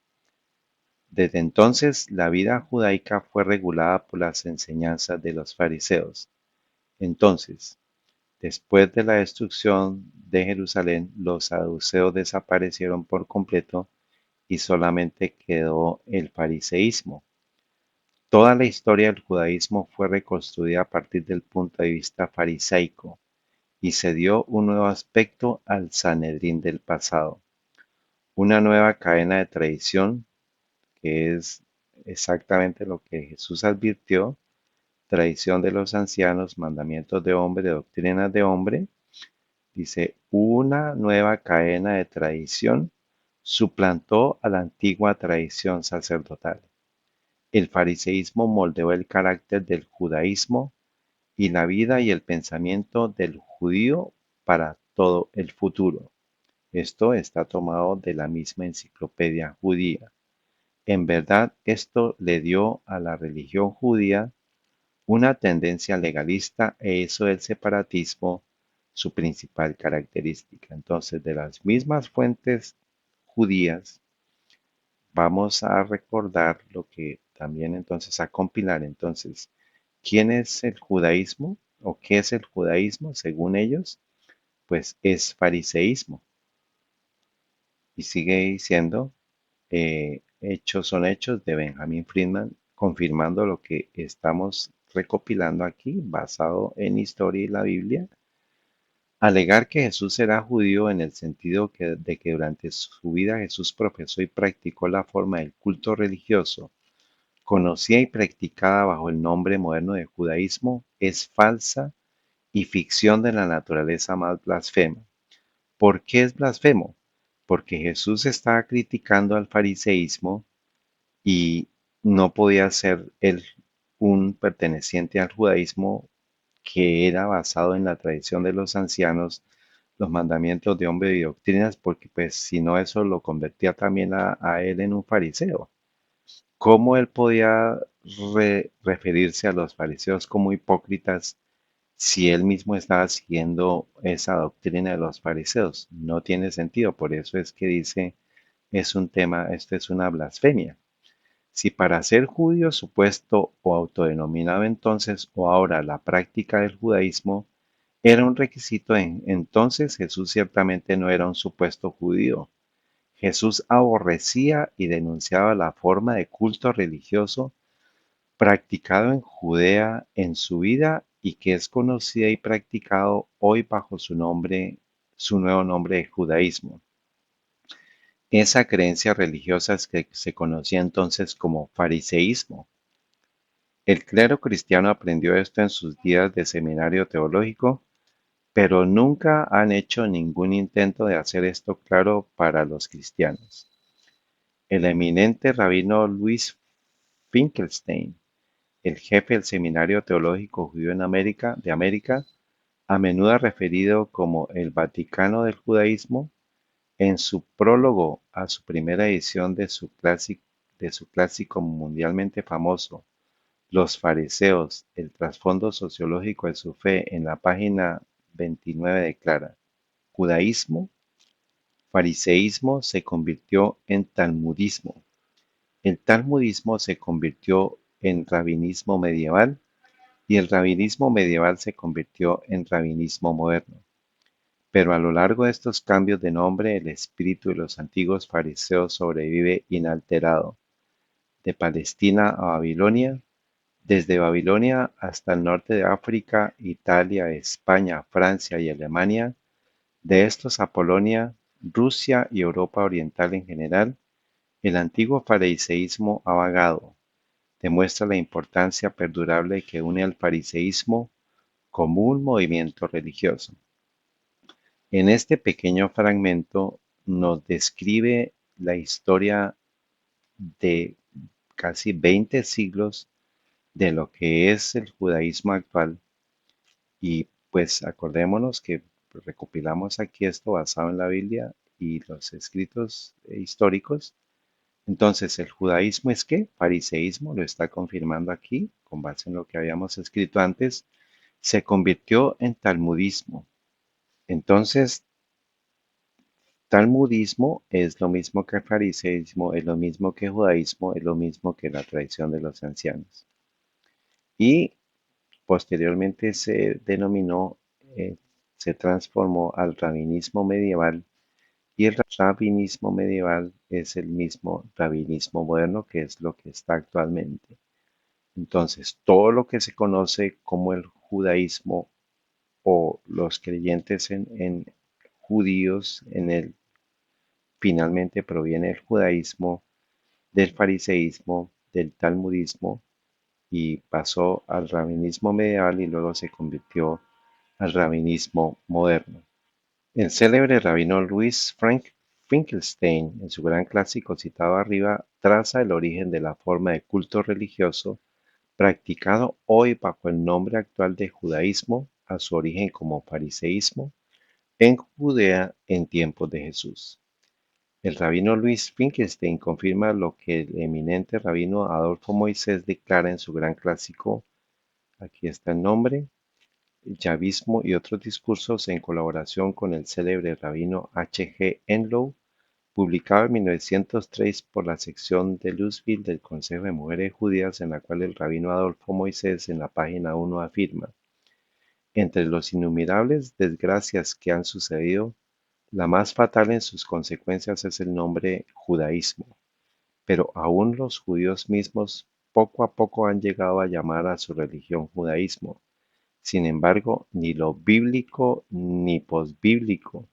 Desde entonces, la vida judaica fue regulada por las enseñanzas de los fariseos. Entonces, después de la destrucción de Jerusalén, los saduceos desaparecieron por completo y solamente quedó el fariseísmo. Toda la historia del judaísmo fue reconstruida a partir del punto de vista farisaico y se dio un nuevo aspecto al Sanedrín del pasado, una nueva cadena de tradición que es exactamente lo que Jesús advirtió: tradición de los ancianos, mandamientos de hombre, doctrinas de hombre. Dice, una nueva cadena de tradición suplantó a la antigua tradición sacerdotal. El fariseísmo moldeó el carácter del judaísmo y la vida y el pensamiento del judío para todo el futuro. Esto está tomado de la misma enciclopedia judía. En verdad, esto le dio a la religión judía una tendencia legalista e hizo del separatismo su principal característica. Entonces, de las mismas fuentes judías, vamos a recordar lo que también entonces a compilar. Entonces, ¿quién es el judaísmo o qué es el judaísmo según ellos? Pues es fariseísmo. Y sigue diciendo, hechos son hechos de Benjamin Friedman, confirmando lo que estamos recopilando aquí, basado en historia y la Biblia. Alegar que Jesús era judío en el sentido de que durante su vida Jesús profesó y practicó la forma del culto religioso conocida y practicada bajo el nombre moderno de judaísmo es falsa y ficción de la naturaleza más blasfema. ¿Por qué es blasfemo? Porque Jesús estaba criticando al fariseísmo y no podía ser él un perteneciente al judaísmo que era basado en la tradición de los ancianos, los mandamientos de hombre y doctrinas, porque pues si no eso lo convertía también a él en un fariseo. ¿Cómo él podía referirse a los fariseos como hipócritas si él mismo estaba siguiendo esa doctrina de los fariseos? No tiene sentido, por eso es que dice, es un tema, esto es una blasfemia. Si para ser judío supuesto o autodenominado entonces o ahora la práctica del judaísmo era un requisito, entonces Jesús ciertamente no era un supuesto judío. Jesús aborrecía y denunciaba la forma de culto religioso practicado en Judea en su vida y que es conocida y practicado hoy bajo su nombre, su nuevo nombre de judaísmo. Esa creencia religiosa es que se conocía entonces como fariseísmo. El clero cristiano aprendió esto en sus días de seminario teológico, pero nunca han hecho ningún intento de hacer esto claro para los cristianos. El eminente rabino Louis Finkelstein, el jefe del Seminario Teológico Judío de América, a menudo referido como el Vaticano del Judaísmo, en su prólogo a su primera edición de su clásico mundialmente famoso Los fariseos, el trasfondo sociológico de su fe en la página 29 declara: judaísmo, fariseísmo se convirtió en talmudismo. El talmudismo se convirtió en rabinismo medieval y el rabinismo medieval se convirtió en rabinismo moderno. Pero a lo largo de estos cambios de nombre, el espíritu de los antiguos fariseos sobrevive inalterado. De Palestina a Babilonia, desde Babilonia hasta el norte de África, Italia, España, Francia y Alemania, de estos a Polonia, Rusia y Europa Oriental en general, el antiguo fariseísmo ha vagado. Demuestra la importancia perdurable que une al fariseísmo como un movimiento religioso. En este pequeño fragmento nos describe la historia de casi 20 siglos de lo que es el judaísmo actual y pues acordémonos que recopilamos aquí esto basado en la Biblia y los escritos históricos. Entonces, ¿el judaísmo es qué? Fariseísmo, lo está confirmando aquí, con base en lo que habíamos escrito antes, se convirtió en talmudismo. Entonces, talmudismo es lo mismo que fariseísmo, es lo mismo que judaísmo, es lo mismo que la tradición de los ancianos. Y posteriormente se denominó, se transformó al rabinismo medieval y el rabinismo medieval es el mismo rabinismo moderno que es lo que está actualmente. Entonces, todo lo que se conoce como el judaísmo o los creyentes en judíos en el finalmente proviene del judaísmo, del fariseísmo, del talmudismo y pasó al rabinismo medieval y luego se convirtió al rabinismo moderno. El célebre rabino Louis Frank Finkelstein, en su gran clásico citado arriba, traza el origen de la forma de culto religioso practicado hoy bajo el nombre actual de judaísmo a su origen como fariseísmo en Judea en tiempos de Jesús. El rabino Louis Finkelstein confirma lo que el eminente rabino Adolfo Moisés declara en su gran clásico, aquí está el nombre, Yavismo y otros discursos en colaboración con el célebre rabino H. G. Enlow, publicado en 1903 por la sección de Louisville del Consejo de Mujeres Judías, en la cual el rabino Adolfo Moisés en la página 1 afirma: entre los innumerables desgracias que han sucedido, la más fatal en sus consecuencias es el nombre judaísmo, pero aún los judíos mismos poco a poco han llegado a llamar a su religión judaísmo. Sin embargo, ni lo bíblico ni posbíblico,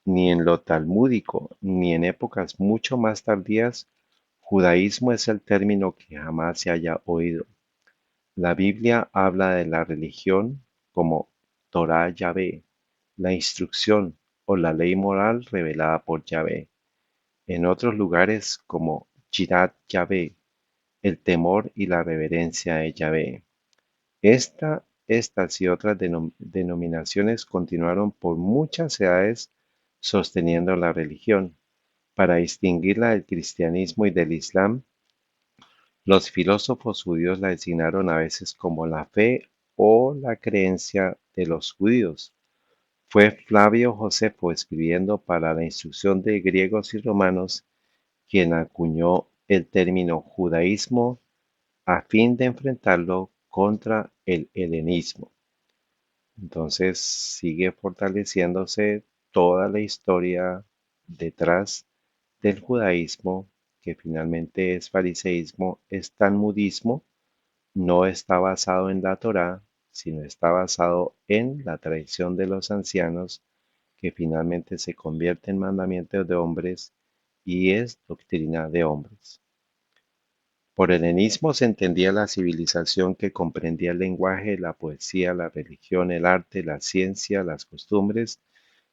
ni en lo talmúdico, ni en épocas mucho más tardías, judaísmo es el término que jamás se haya oído. La Biblia habla de la religión como Torah Yahvé, la instrucción o la ley moral revelada por Yahvé. En otros lugares como Yirat Yahvé, el temor y la reverencia de Yahvé. Estas y otras denominaciones continuaron por muchas edades sosteniendo la religión. Para distinguirla del cristianismo y del islam, los filósofos judíos la designaron a veces como la fe o la creencia de los judíos. Fue Flavio Josefo, escribiendo para la instrucción de griegos y romanos, quien acuñó el término judaísmo a fin de enfrentarlo contra el helenismo. Entonces sigue fortaleciéndose toda la historia detrás del judaísmo, que finalmente es fariseísmo, es talmudismo, no está basado en la Torá, sino está basado en la tradición de los ancianos, que finalmente se convierte en mandamientos de hombres y es doctrina de hombres. Por helenismo se entendía la civilización que comprendía el lenguaje, la poesía, la religión, el arte, la ciencia, las costumbres,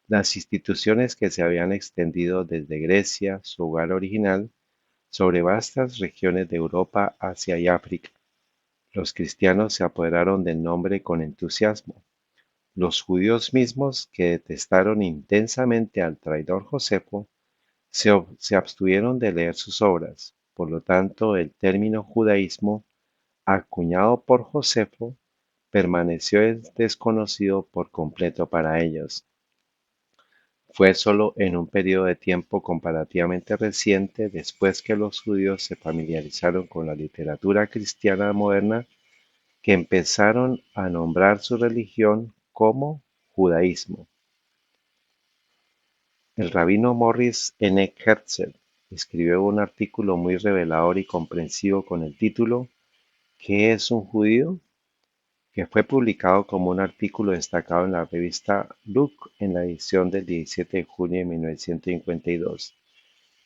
las instituciones que se habían extendido desde Grecia, su hogar original, sobre vastas regiones de Europa, Asia y África. Los cristianos se apoderaron del nombre con entusiasmo. Los judíos mismos, que detestaron intensamente al traidor Josefo, se abstuvieron de leer sus obras. Por lo tanto, el término judaísmo acuñado por Josefo, permaneció desconocido por completo para ellos. Fue solo en un periodo de tiempo comparativamente reciente, después que los judíos se familiarizaron con la literatura cristiana moderna, que empezaron a nombrar su religión como judaísmo. El rabino Morris N. Herzl escribió un artículo muy revelador y comprensivo con el título ¿Qué es un judío?, que fue publicado como un artículo destacado en la revista Look en la edición del 17 de junio de 1952.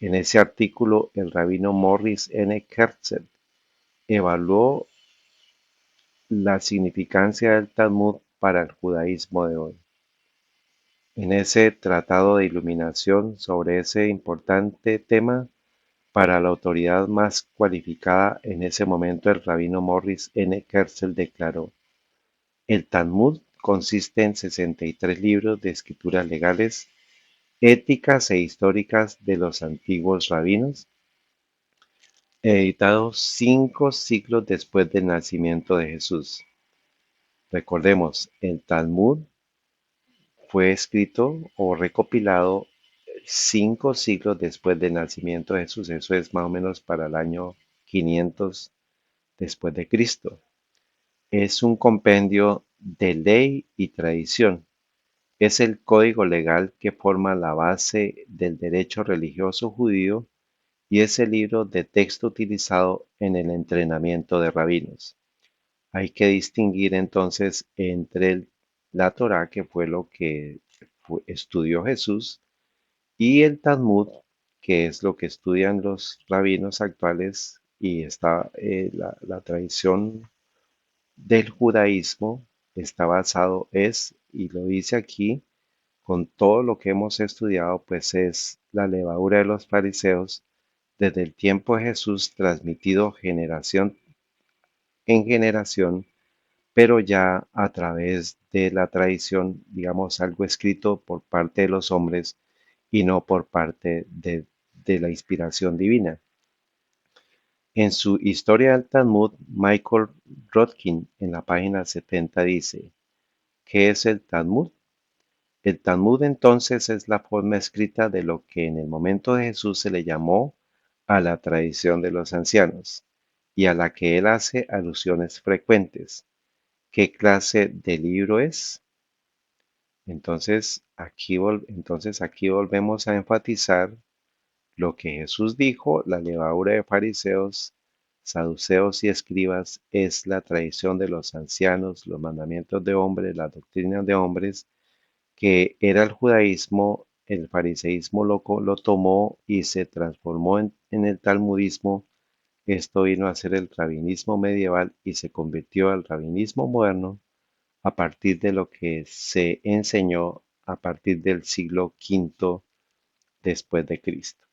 En ese artículo, el rabino Morris N. Herzl evaluó la significancia del Talmud para el judaísmo de hoy. En ese tratado de iluminación sobre ese importante tema, para la autoridad más cualificada en ese momento, el rabino Morris N. Herzl declaró: el Talmud consiste en 63 libros de escrituras legales, éticas e históricas de los antiguos rabinos, editados 5 siglos después del nacimiento de Jesús. Recordemos, el Talmud fue escrito o recopilado 5 siglos después del nacimiento de Jesús. Eso es más o menos para el año 500 después de Cristo. Es un compendio de ley y tradición. Es el código legal que forma la base del derecho religioso judío y es el libro de texto utilizado en el entrenamiento de rabinos. Hay que distinguir entonces entre la Torá, que fue lo que estudió Jesús, y el Talmud, que es lo que estudian los rabinos actuales, y está la tradición del judaísmo está basado, y lo dice aquí, con todo lo que hemos estudiado, pues es la levadura de los fariseos desde el tiempo de Jesús, transmitido generación en generación, pero ya a través de la tradición, digamos, algo escrito por parte de los hombres y no por parte de la inspiración divina. En su Historia del Talmud, Michael Rodkin, en la página 70, dice: ¿qué es el Talmud? El Talmud entonces es la forma escrita de lo que en el momento de Jesús se le llamó a la tradición de los ancianos, y a la que él hace alusiones frecuentes. ¿Qué clase de libro es? Entonces aquí volvemos a enfatizar lo que Jesús dijo: la levadura de fariseos, saduceos y escribas es la tradición de los ancianos, los mandamientos de hombres, las doctrinas de hombres, que era el judaísmo. El fariseísmo lo tomó y se transformó en el talmudismo. Esto vino a ser el rabinismo medieval y se convirtió al rabinismo moderno a partir de lo que se enseñó a partir del siglo V después de Cristo.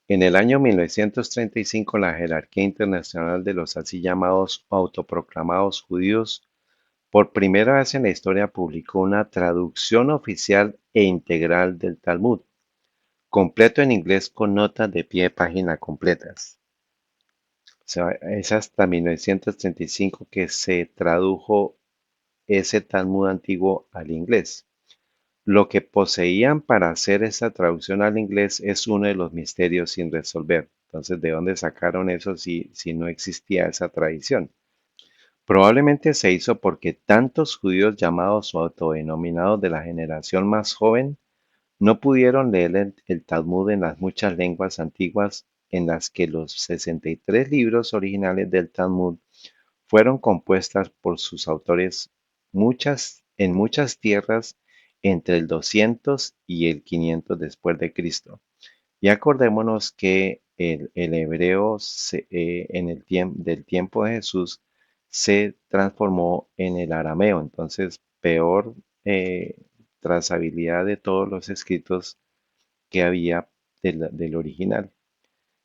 En el año 1935, la jerarquía internacional de los así llamados autoproclamados judíos por primera vez en la historia publicó una traducción oficial e integral del Talmud, completo en inglés con notas de pie de página completas. O sea, es hasta 1935 que se tradujo ese Talmud antiguo al inglés. Lo que poseían para hacer esta traducción al inglés es uno de los misterios sin resolver. Entonces, ¿de dónde sacaron eso si no existía esa tradición? Probablemente se hizo porque tantos judíos llamados o autodenominados de la generación más joven no pudieron leer el Talmud en las muchas lenguas antiguas en las que los 63 libros originales del Talmud fueron compuestas por sus autores en muchas tierras entre el 200 y el 500 después de Cristo. Y acordémonos que el hebreo en el del tiempo de Jesús se transformó en el arameo, entonces peor trazabilidad de todos los escritos que había del original.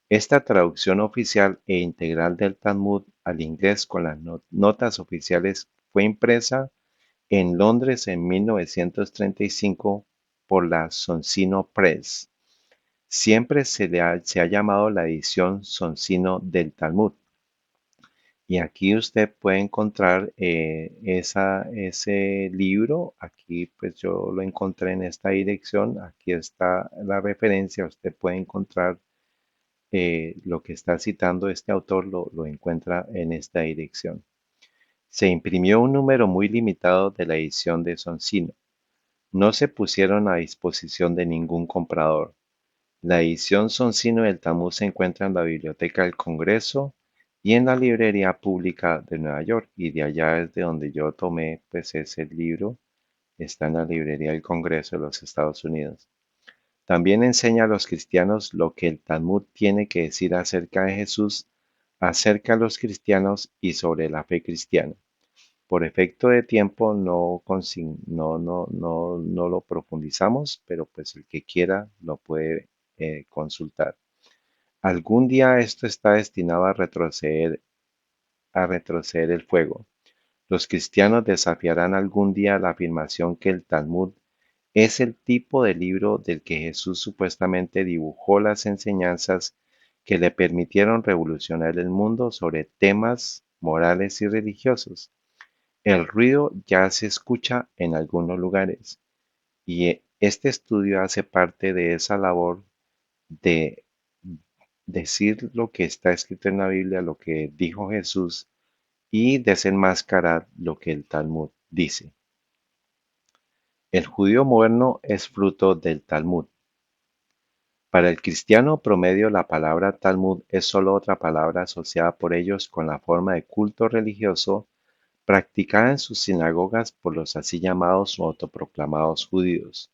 Esta traducción oficial e integral del Talmud al inglés con las notas oficiales fue impresa en Londres en 1935 por la Sonsino Press. Siempre se ha llamado la edición Sonsino del Talmud. Y aquí usted puede encontrar ese libro. Aquí pues yo lo encontré en esta dirección. Aquí está la referencia. Usted puede encontrar lo que está citando este autor, lo encuentra en esta dirección. Se imprimió un número muy limitado de la edición de Sonsino. No se pusieron a disposición de ningún comprador. La edición Sonsino del Talmud se encuentra en la Biblioteca del Congreso y en la Librería Pública de Nueva York. Y de allá es de donde yo tomé pues ese libro. Está en la Librería del Congreso de los Estados Unidos. También enseña a los cristianos lo que el Talmud tiene que decir acerca de Jesús, acerca de los cristianos y sobre la fe cristiana. Por efecto de tiempo no lo profundizamos, pero pues el que quiera lo puede consultar. Algún día esto está destinado a retroceder el fuego. Los cristianos desafiarán algún día la afirmación que el Talmud es el tipo de libro del que Jesús supuestamente dibujó las enseñanzas que le permitieron revolucionar el mundo sobre temas morales y religiosos. El ruido ya se escucha en algunos lugares y este estudio hace parte de esa labor de decir lo que está escrito en la Biblia, lo que dijo Jesús y desenmascarar lo que el Talmud dice. El judío moderno es fruto del Talmud. Para el cristiano promedio, la palabra Talmud es solo otra palabra asociada por ellos con la forma de culto religioso practicada en sus sinagogas por los así llamados o autoproclamados judíos.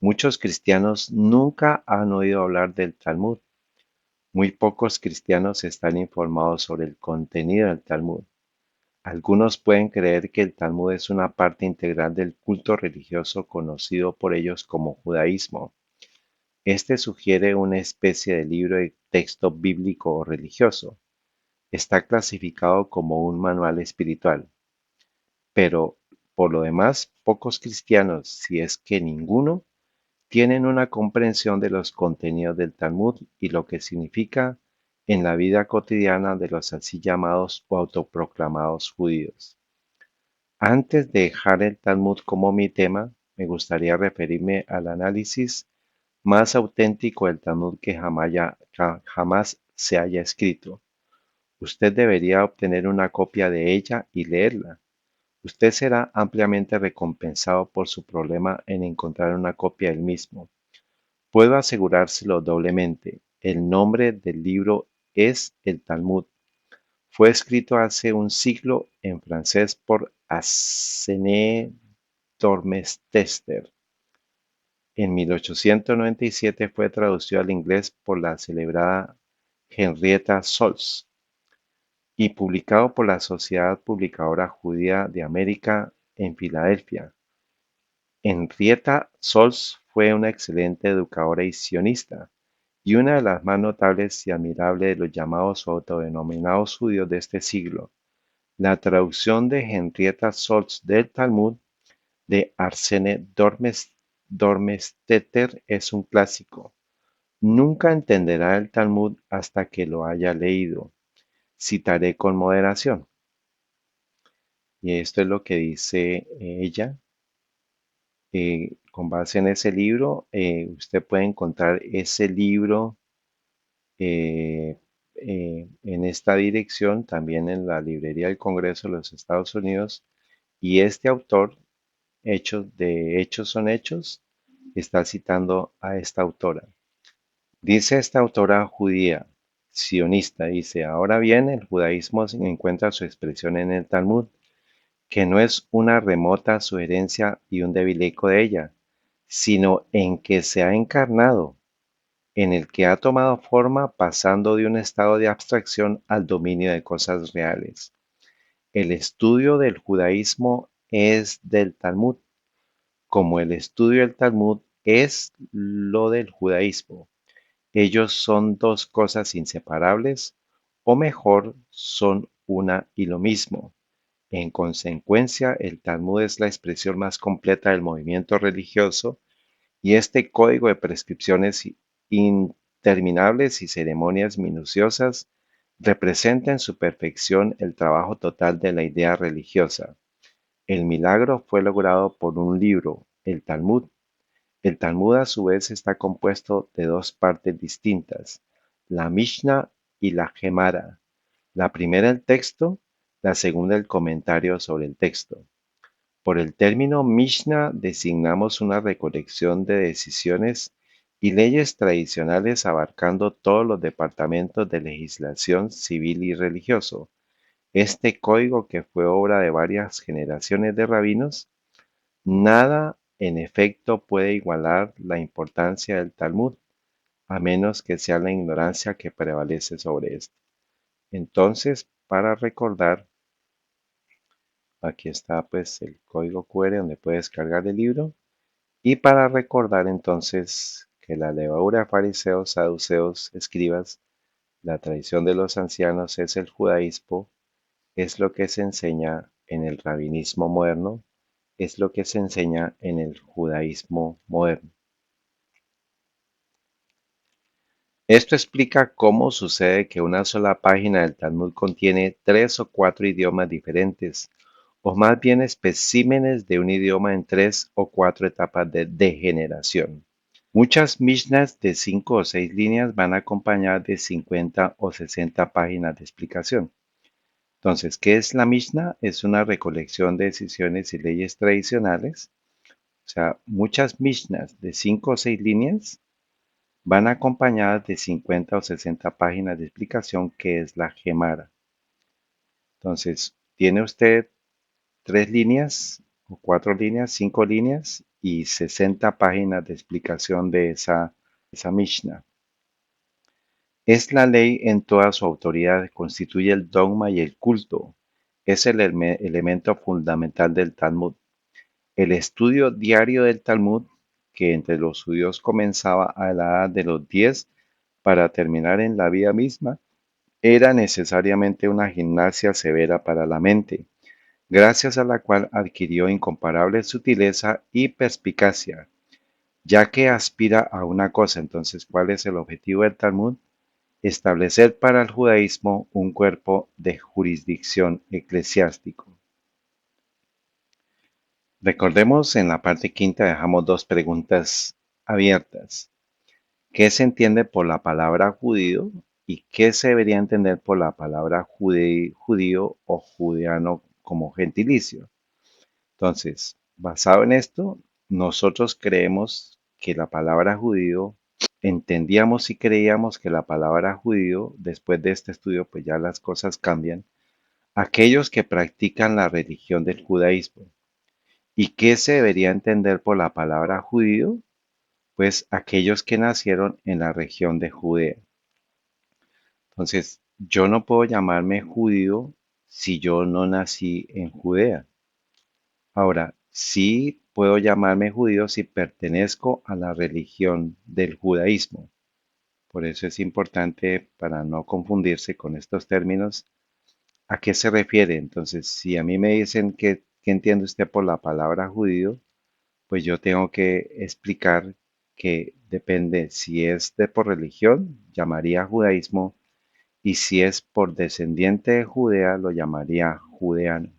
Muchos cristianos nunca han oído hablar del Talmud. Muy pocos cristianos están informados sobre el contenido del Talmud. Algunos pueden creer que el Talmud es una parte integral del culto religioso conocido por ellos como judaísmo. Este sugiere una especie de libro de texto bíblico o religioso. Está clasificado como un manual espiritual. Pero, por lo demás, pocos cristianos, si es que ninguno, tienen una comprensión de los contenidos del Talmud y lo que significa en la vida cotidiana de los así llamados o autoproclamados judíos. Antes de dejar el Talmud como mi tema, me gustaría referirme al análisis más auténtico del Talmud que jamás se haya escrito. Usted debería obtener una copia de ella y leerla. Usted será ampliamente recompensado por su problema en encontrar una copia del mismo. Puedo asegurárselo doblemente. El nombre del libro es el Talmud. Fue escrito hace un siglo en francés por Arsène Dormestester. En 1897 fue traducido al inglés por la celebrada Henrietta Solz y publicado por la Sociedad Publicadora Judía de América en Filadelfia. Henrietta Solz fue una excelente educadora y sionista, y una de las más notables y admirables de los llamados o autodenominados judíos de este siglo. La traducción de Henrietta Solz del Talmud de Arsène Dormesteter es un clásico. Nunca entenderá el Talmud hasta que lo haya leído. Citaré con moderación. Y esto es lo que dice ella. Con base en ese libro, usted puede encontrar ese libro eh, en esta dirección, también en la Librería del Congreso de los Estados Unidos. Y este autor, Hechos son Hechos, está citando a esta autora. Dice esta autora judía, sionista, dice, ahora bien, el judaísmo encuentra su expresión en el Talmud, que no es una remota sugerencia y un débil eco de ella, sino en que se ha encarnado, en el que ha tomado forma pasando de un estado de abstracción al dominio de cosas reales. El estudio del judaísmo es del Talmud, como el estudio del Talmud es lo del judaísmo. Ellos son dos cosas inseparables, o mejor, son una y lo mismo. En consecuencia, el Talmud es la expresión más completa del movimiento religioso y este código de prescripciones interminables y ceremonias minuciosas representa en su perfección el trabajo total de la idea religiosa. El milagro fue logrado por un libro, el Talmud. El Talmud a su vez está compuesto de dos partes distintas, la Mishnah y la Gemara. La primera el texto, la segunda el comentario sobre el texto. Por el término Mishnah designamos una recolección de decisiones y leyes tradicionales abarcando todos los departamentos de legislación civil y religioso. Este código, que fue obra de varias generaciones de rabinos, nada en efecto puede igualar la importancia del Talmud, a menos que sea la ignorancia que prevalece sobre esto. Entonces, para recordar, aquí está pues el código QR donde puedes cargar el libro. Y para recordar entonces que la levadura de fariseos, saduceos, escribas, la tradición de los ancianos es el judaísmo, es lo que se enseña en el rabinismo moderno, es lo que se enseña en el judaísmo moderno. Esto explica cómo sucede que una sola página del Talmud contiene 3 o 4 idiomas diferentes, o más bien especímenes de un idioma en 3 o 4 etapas de degeneración. Muchas Mishnas de 5 o 6 líneas van acompañadas de 50 o 60 páginas de explicación. Entonces, ¿qué es la Mishnah? Es una recolección de decisiones y leyes tradicionales. O sea, muchas Mishnas de 5 o 6 líneas van acompañadas de 50 o 60 páginas de explicación, que es la Gemara. Entonces, tiene usted 3 líneas o 4 líneas, 5 líneas y 60 páginas de explicación de esa Mishnah. Es la ley en toda su autoridad, constituye el dogma y el culto. Es el elemento fundamental del Talmud. El estudio diario del Talmud, que entre los judíos comenzaba a la edad de los 10 para terminar en la vida misma, era necesariamente una gimnasia severa para la mente, gracias a la cual adquirió incomparable sutileza y perspicacia, ya que aspira a una cosa. Entonces, ¿cuál es el objetivo del Talmud? Establecer para el judaísmo un cuerpo de jurisdicción eclesiástico. Recordemos, en la parte quinta dejamos dos preguntas abiertas. ¿Qué se entiende por la palabra judío y qué se debería entender por la palabra judío o judeano como gentilicio? Entonces, basado en esto, nosotros creemos que la palabra judío, entendíamos y creíamos que la palabra judío, después de este estudio, pues ya las cosas cambian, aquellos que practican la religión del judaísmo. ¿Y qué se debería entender por la palabra judío? Pues aquellos que nacieron en la región de Judea. Entonces, yo no puedo llamarme judío si yo no nací en Judea. Ahora, sí puedo llamarme judío si pertenezco a la religión del judaísmo. Por eso es importante, para no confundirse con estos términos, ¿a qué se refiere? Entonces, si a mí me dicen qué entiende usted por la palabra judío, pues yo tengo que explicar que depende si es de por religión, llamaría judaísmo, y si es por descendiente de Judea, lo llamaría judeano.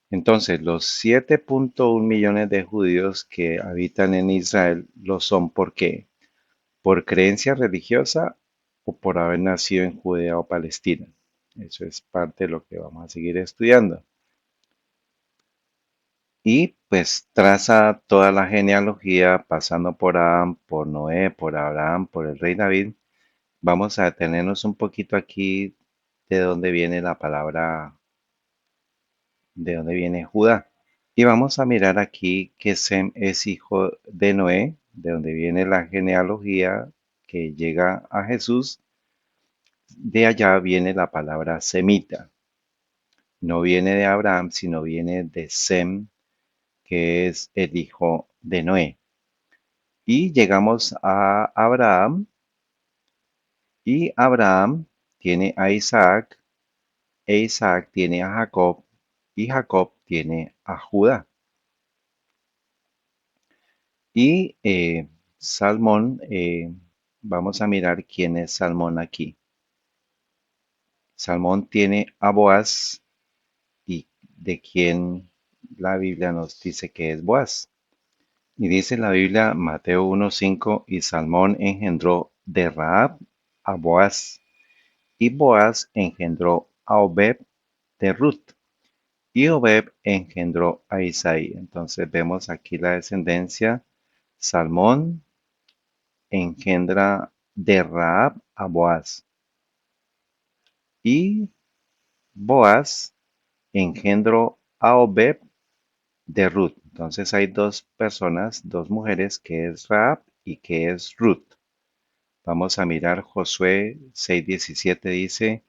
Entonces, los 7.1 millones de judíos que habitan en Israel lo son ¿por qué? ¿Por creencia religiosa o por haber nacido en Judea o Palestina? Eso es parte de lo que vamos a seguir estudiando. Y pues traza toda la genealogía pasando por Adán, por Noé, por Abraham, por el rey David. Vamos a detenernos un poquito aquí de dónde viene la palabra, de dónde viene Judá. Y vamos a mirar aquí que Sem es hijo de Noé, de donde viene la genealogía que llega a Jesús. De allá viene la palabra semita. No viene de Abraham, sino viene de Sem, que es el hijo de Noé. Y llegamos a Abraham, y Abraham tiene a Isaac, e Isaac tiene a Jacob, y Jacob tiene a Judá. Y Salmón, vamos a mirar quién es Salmón aquí. Salmón tiene a Boaz y de quien la Biblia nos dice que es Boaz. Y dice la Biblia, Mateo 1:5, y Salmón engendró de Rahab a Boaz, y Boaz engendró a Obed de Ruth, y Obed engendró a Isaí. Entonces vemos aquí la descendencia. Salmón engendra de Rahab a Boaz, y Boaz engendró a Obed de Ruth. Entonces hay dos personas, dos mujeres, que es Rahab y que es Ruth. Vamos a mirar Josué 6:17 dice,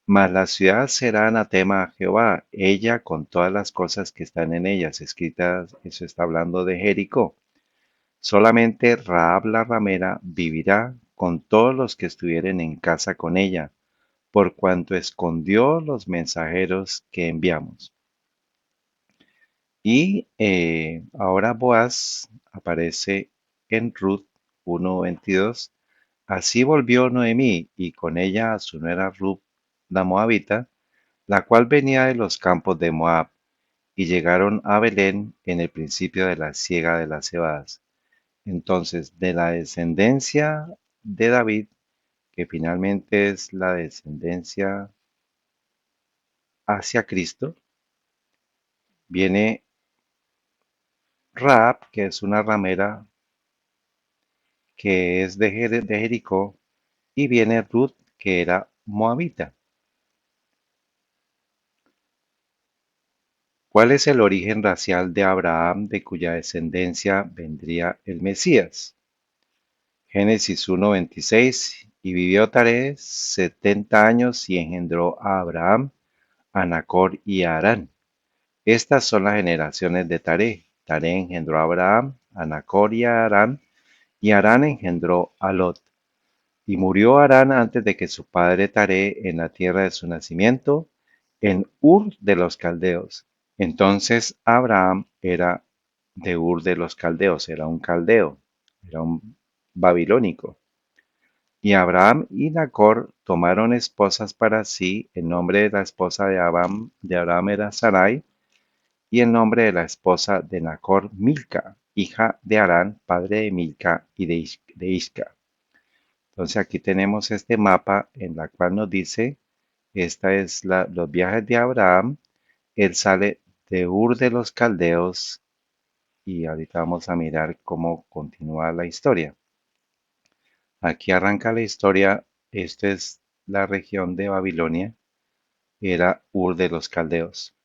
mas la ciudad será anatema a Jehová, ella con todas las cosas que están en ellas escritas, eso está hablando de Jericó. Solamente Rahab la ramera vivirá con todos los que estuvieren en casa con ella, por cuanto escondió los mensajeros que enviamos. Y ahora Boaz aparece en Ruth 1:22. Así volvió Noemí y con ella a su nuera Ruth la Moabita, la cual venía de los campos de Moab, y llegaron a Belén en el principio de la siega de las cebadas. Entonces, de la descendencia de David, que finalmente es la descendencia hacia Cristo, viene Rahab, que es una ramera que es de Jericó, y viene Ruth, que era moabita. ¿Cuál es el origen racial de Abraham, de cuya descendencia vendría el Mesías? Génesis 1:26. Y vivió Taré 70 años y engendró a Abraham, a Nacor y a Harán. Estas son las generaciones de Taré. Taré engendró a Abraham, a Nacor y a Harán, y Harán engendró a Lot. Y murió Harán antes de que su padre Taré en la tierra de su nacimiento, en Ur de los Caldeos. Entonces Abraham era de Ur de los Caldeos, era un caldeo, era un babilónico. Y Abraham y Nacor tomaron esposas para sí. El nombre de la esposa de Abraham era Sarai, y el nombre de la esposa de Nacor Milca, hija de Harán, padre de Milca y de Isca. Entonces aquí tenemos este mapa en la cual nos dice, esta es los viajes de Abraham. Él sale de Ur de los Caldeos y ahorita vamos a mirar cómo continúa la historia. Aquí arranca la historia. Esta es la región de Babilonia. Era Ur de los Caldeos.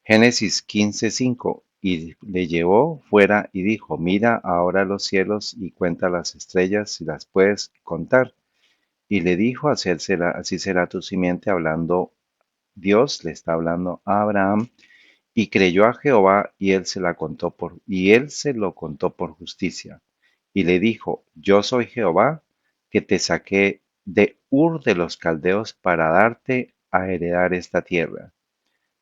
Génesis 15:5. Y le llevó fuera y dijo, mira ahora los cielos y cuenta las estrellas si las puedes contar. Y le dijo, así será tu simiente, hablando Dios, le está hablando a Abraham, y creyó a Jehová, y él se lo contó por justicia. Y le dijo, yo soy Jehová, que te saqué de Ur de los Caldeos para darte a heredar esta tierra.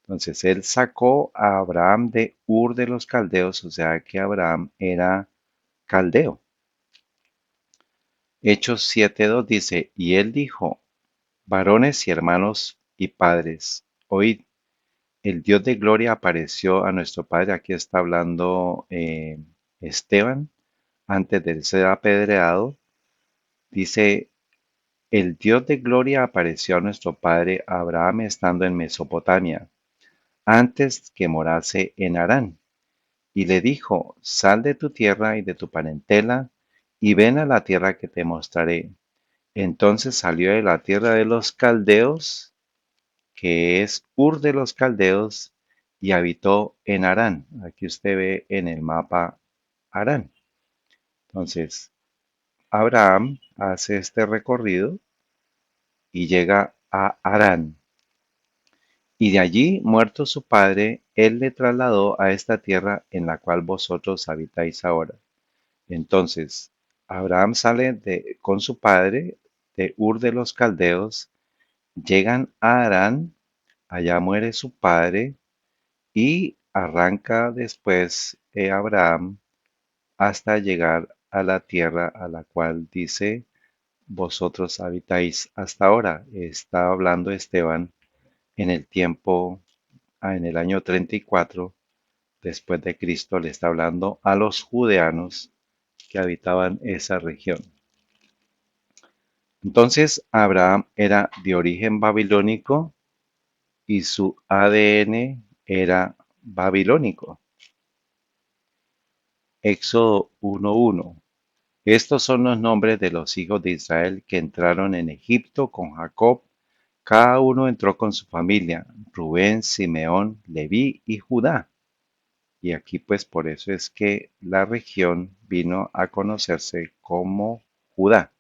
Entonces él sacó a Abraham de Ur de los Caldeos, o sea que Abraham era caldeo. Hechos 7:2 dice, y él dijo, varones y hermanos y padres, oíd, el Dios de gloria apareció a nuestro Padre. Aquí está hablando Esteban, antes de ser apedreado. Dice, el Dios de gloria apareció a nuestro Padre Abraham estando en Mesopotamia, antes que morase en Harán. Y le dijo, sal de tu tierra y de tu parentela, y ven a la tierra que te mostraré. Entonces salió de la tierra de los caldeos, que es Ur de los Caldeos, y habitó en Harán. Aquí usted ve en el mapa Harán. Entonces, Abraham hace este recorrido y llega a Harán. Y de allí, muerto su padre, él le trasladó a esta tierra en la cual vosotros habitáis ahora. Entonces, Abraham sale con su padre de Ur de los Caldeos, llegan a Harán, allá muere su padre, y arranca después Abraham hasta llegar a la tierra a la cual dice, vosotros habitáis hasta ahora. Está hablando Esteban en el tiempo, en el año 34 después de Cristo, le está hablando a los judeanos que habitaban esa región. Entonces, Abraham era de origen babilónico y su ADN era babilónico. Éxodo 1:1. Estos son los nombres de los hijos de Israel que entraron en Egipto con Jacob. Cada uno entró con su familia: Rubén, Simeón, Leví y Judá. Y aquí pues por eso es que la región vino a conocerse como Judá.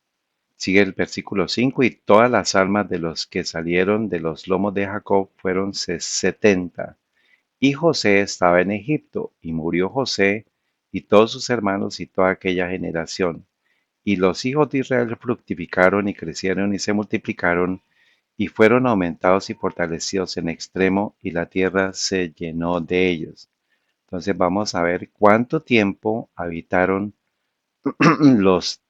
Sigue el versículo 5: y todas las almas de los que salieron de los lomos de Jacob fueron 70. Y José estaba en Egipto, y murió José y todos sus hermanos y toda aquella generación. Y los hijos de Israel fructificaron y crecieron y se multiplicaron y fueron aumentados y fortalecidos en extremo, y la tierra se llenó de ellos. Entonces vamos a ver cuánto tiempo habitaron los,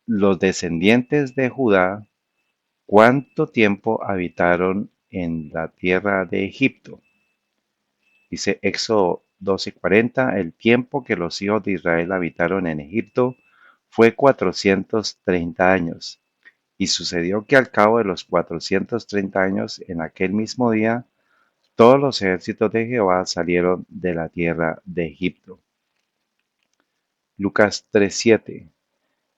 los descendientes de Judá, cuánto tiempo habitaron en la tierra de Egipto. Dice Éxodo 12:40, el tiempo que los hijos de Israel habitaron en Egipto fue 430 años. Y sucedió que al cabo de los 430 años, en aquel mismo día, todos los ejércitos de Jehová salieron de la tierra de Egipto. Lucas 3:7.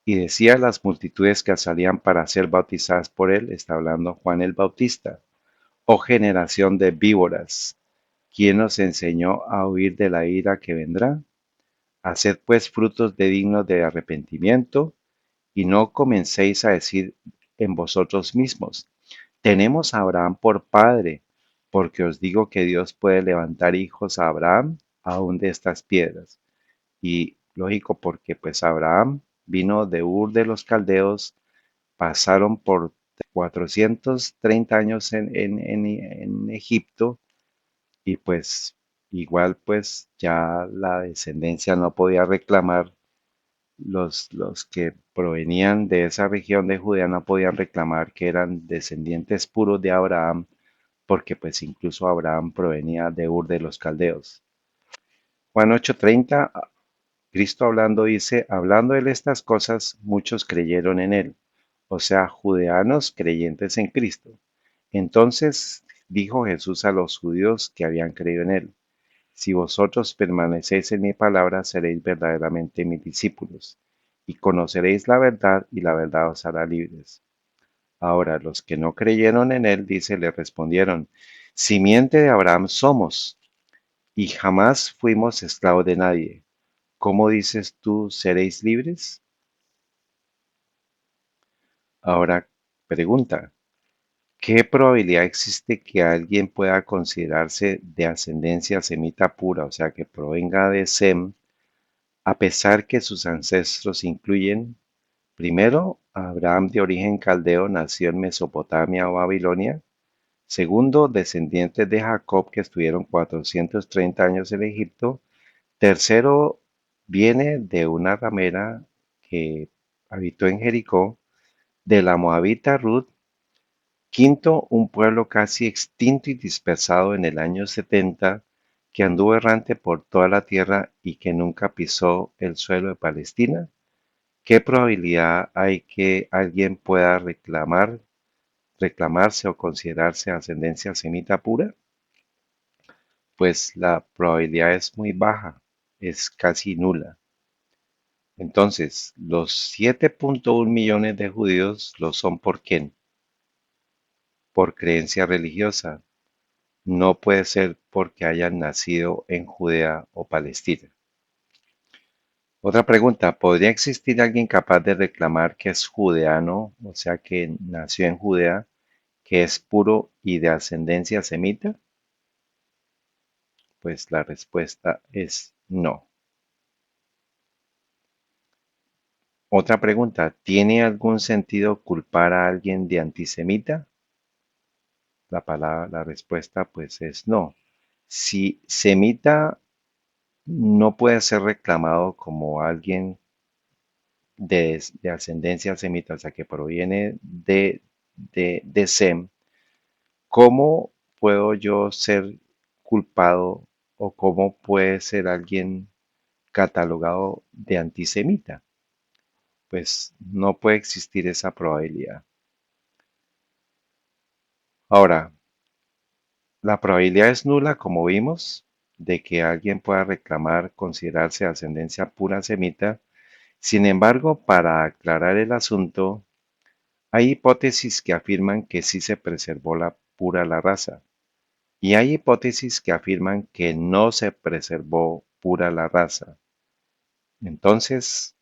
Y decía a las multitudes que salían para ser bautizadas por él, está hablando Juan el Bautista: oh generación de víboras, ¿quién os enseñó a huir de la ira que vendrá? Haced pues frutos dignos de arrepentimiento, y no comencéis a decir en vosotros mismos: tenemos a Abraham por padre, porque os digo que Dios puede levantar hijos a Abraham aún de estas piedras. Y lógico, porque pues Abraham vino de Ur de los Caldeos, pasaron por 430 años en Egipto, y pues igual pues ya la descendencia no podía reclamar, los que provenían de esa región de Judea no podían reclamar que eran descendientes puros de Abraham, porque pues incluso Abraham provenía de Ur de los Caldeos. Juan 8:30, Cristo hablando dice: hablando él estas cosas, muchos creyeron en él, o sea, judeanos creyentes en Cristo. Entonces dijo Jesús a los judíos que habían creído en él: si vosotros permanecéis en mi palabra, seréis verdaderamente mis discípulos, y conoceréis la verdad, y la verdad os hará libres. Ahora, los que no creyeron en él, dice, le respondieron: simiente de Abraham somos, y jamás fuimos esclavos de nadie. ¿Cómo dices tú, seréis libres? Ahora, pregunta: ¿qué probabilidad existe que alguien pueda considerarse de ascendencia semita pura, o sea, que provenga de Sem, a pesar que sus ancestros incluyen, primero, Abraham de origen caldeo, nació en Mesopotamia o Babilonia; segundo, descendientes de Jacob que estuvieron 430 años en Egipto; tercero, viene de una ramera que habitó en Jericó, de la moabita Ruth; quinto, un pueblo casi extinto y dispersado en el año 70, que anduvo errante por toda la tierra y que nunca pisó el suelo de Palestina. ¿Qué probabilidad hay que alguien pueda reclamarse o considerarse ascendencia semita pura? Pues la probabilidad es muy baja, es casi nula. Entonces, los 7.1 millones de judíos lo son ¿por quién? Por creencia religiosa. No puede ser porque hayan nacido en Judea o Palestina. Otra pregunta: ¿podría existir alguien capaz de reclamar que es judeano, o sea, que nació en Judea, que es puro y de ascendencia semita? Pues la respuesta es no. Otra pregunta: ¿tiene algún sentido culpar a alguien de antisemita? La respuesta pues es no. Si semita no puede ser reclamado como alguien de ascendencia semita, o sea, que proviene de Sem, ¿cómo puedo yo ser culpado o cómo puede ser alguien catalogado de antisemita? Pues no puede existir esa probabilidad. Ahora, la probabilidad es nula, como vimos, de que alguien pueda reclamar considerarse de ascendencia pura semita. Sin embargo, para aclarar el asunto, hay hipótesis que afirman que sí se preservó la pura la raza y hay hipótesis que afirman que no se preservó pura la raza. Entonces,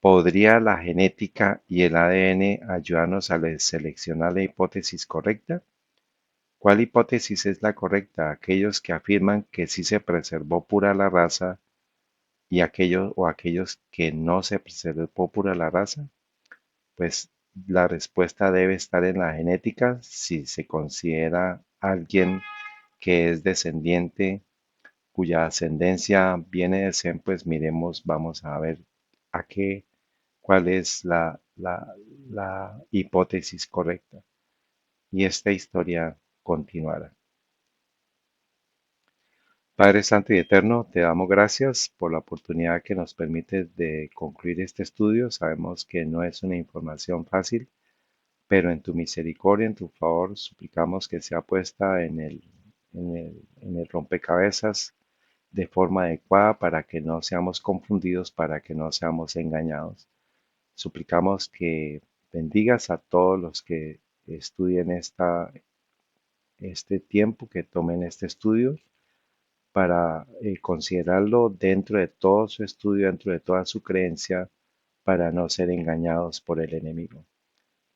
¿podría la genética y el ADN ayudarnos a seleccionar la hipótesis correcta? ¿Cuál hipótesis es la correcta? ¿Aquellos que afirman que sí se preservó pura la raza y aquellos que no se preservó pura la raza? Pues la respuesta debe estar en la genética si se considera alguien que es descendiente, cuya ascendencia viene de Sem, pues miremos, vamos a ver a qué, cuál es la hipótesis correcta. Y esta historia continuará. Padre Santo y Eterno, te damos gracias por la oportunidad que nos permite de concluir este estudio. Sabemos que no es una información fácil, pero en tu misericordia, en tu favor, suplicamos que sea puesta en el rompecabezas de forma adecuada para que no seamos confundidos, para que no seamos engañados. Suplicamos que bendigas a todos los que estudien este tiempo, que tomen este estudio para considerarlo dentro de todo su estudio, dentro de toda su creencia, para no ser engañados por el enemigo.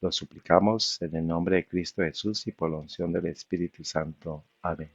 Lo suplicamos en el nombre de Cristo Jesús y por la unción del Espíritu Santo. Amén.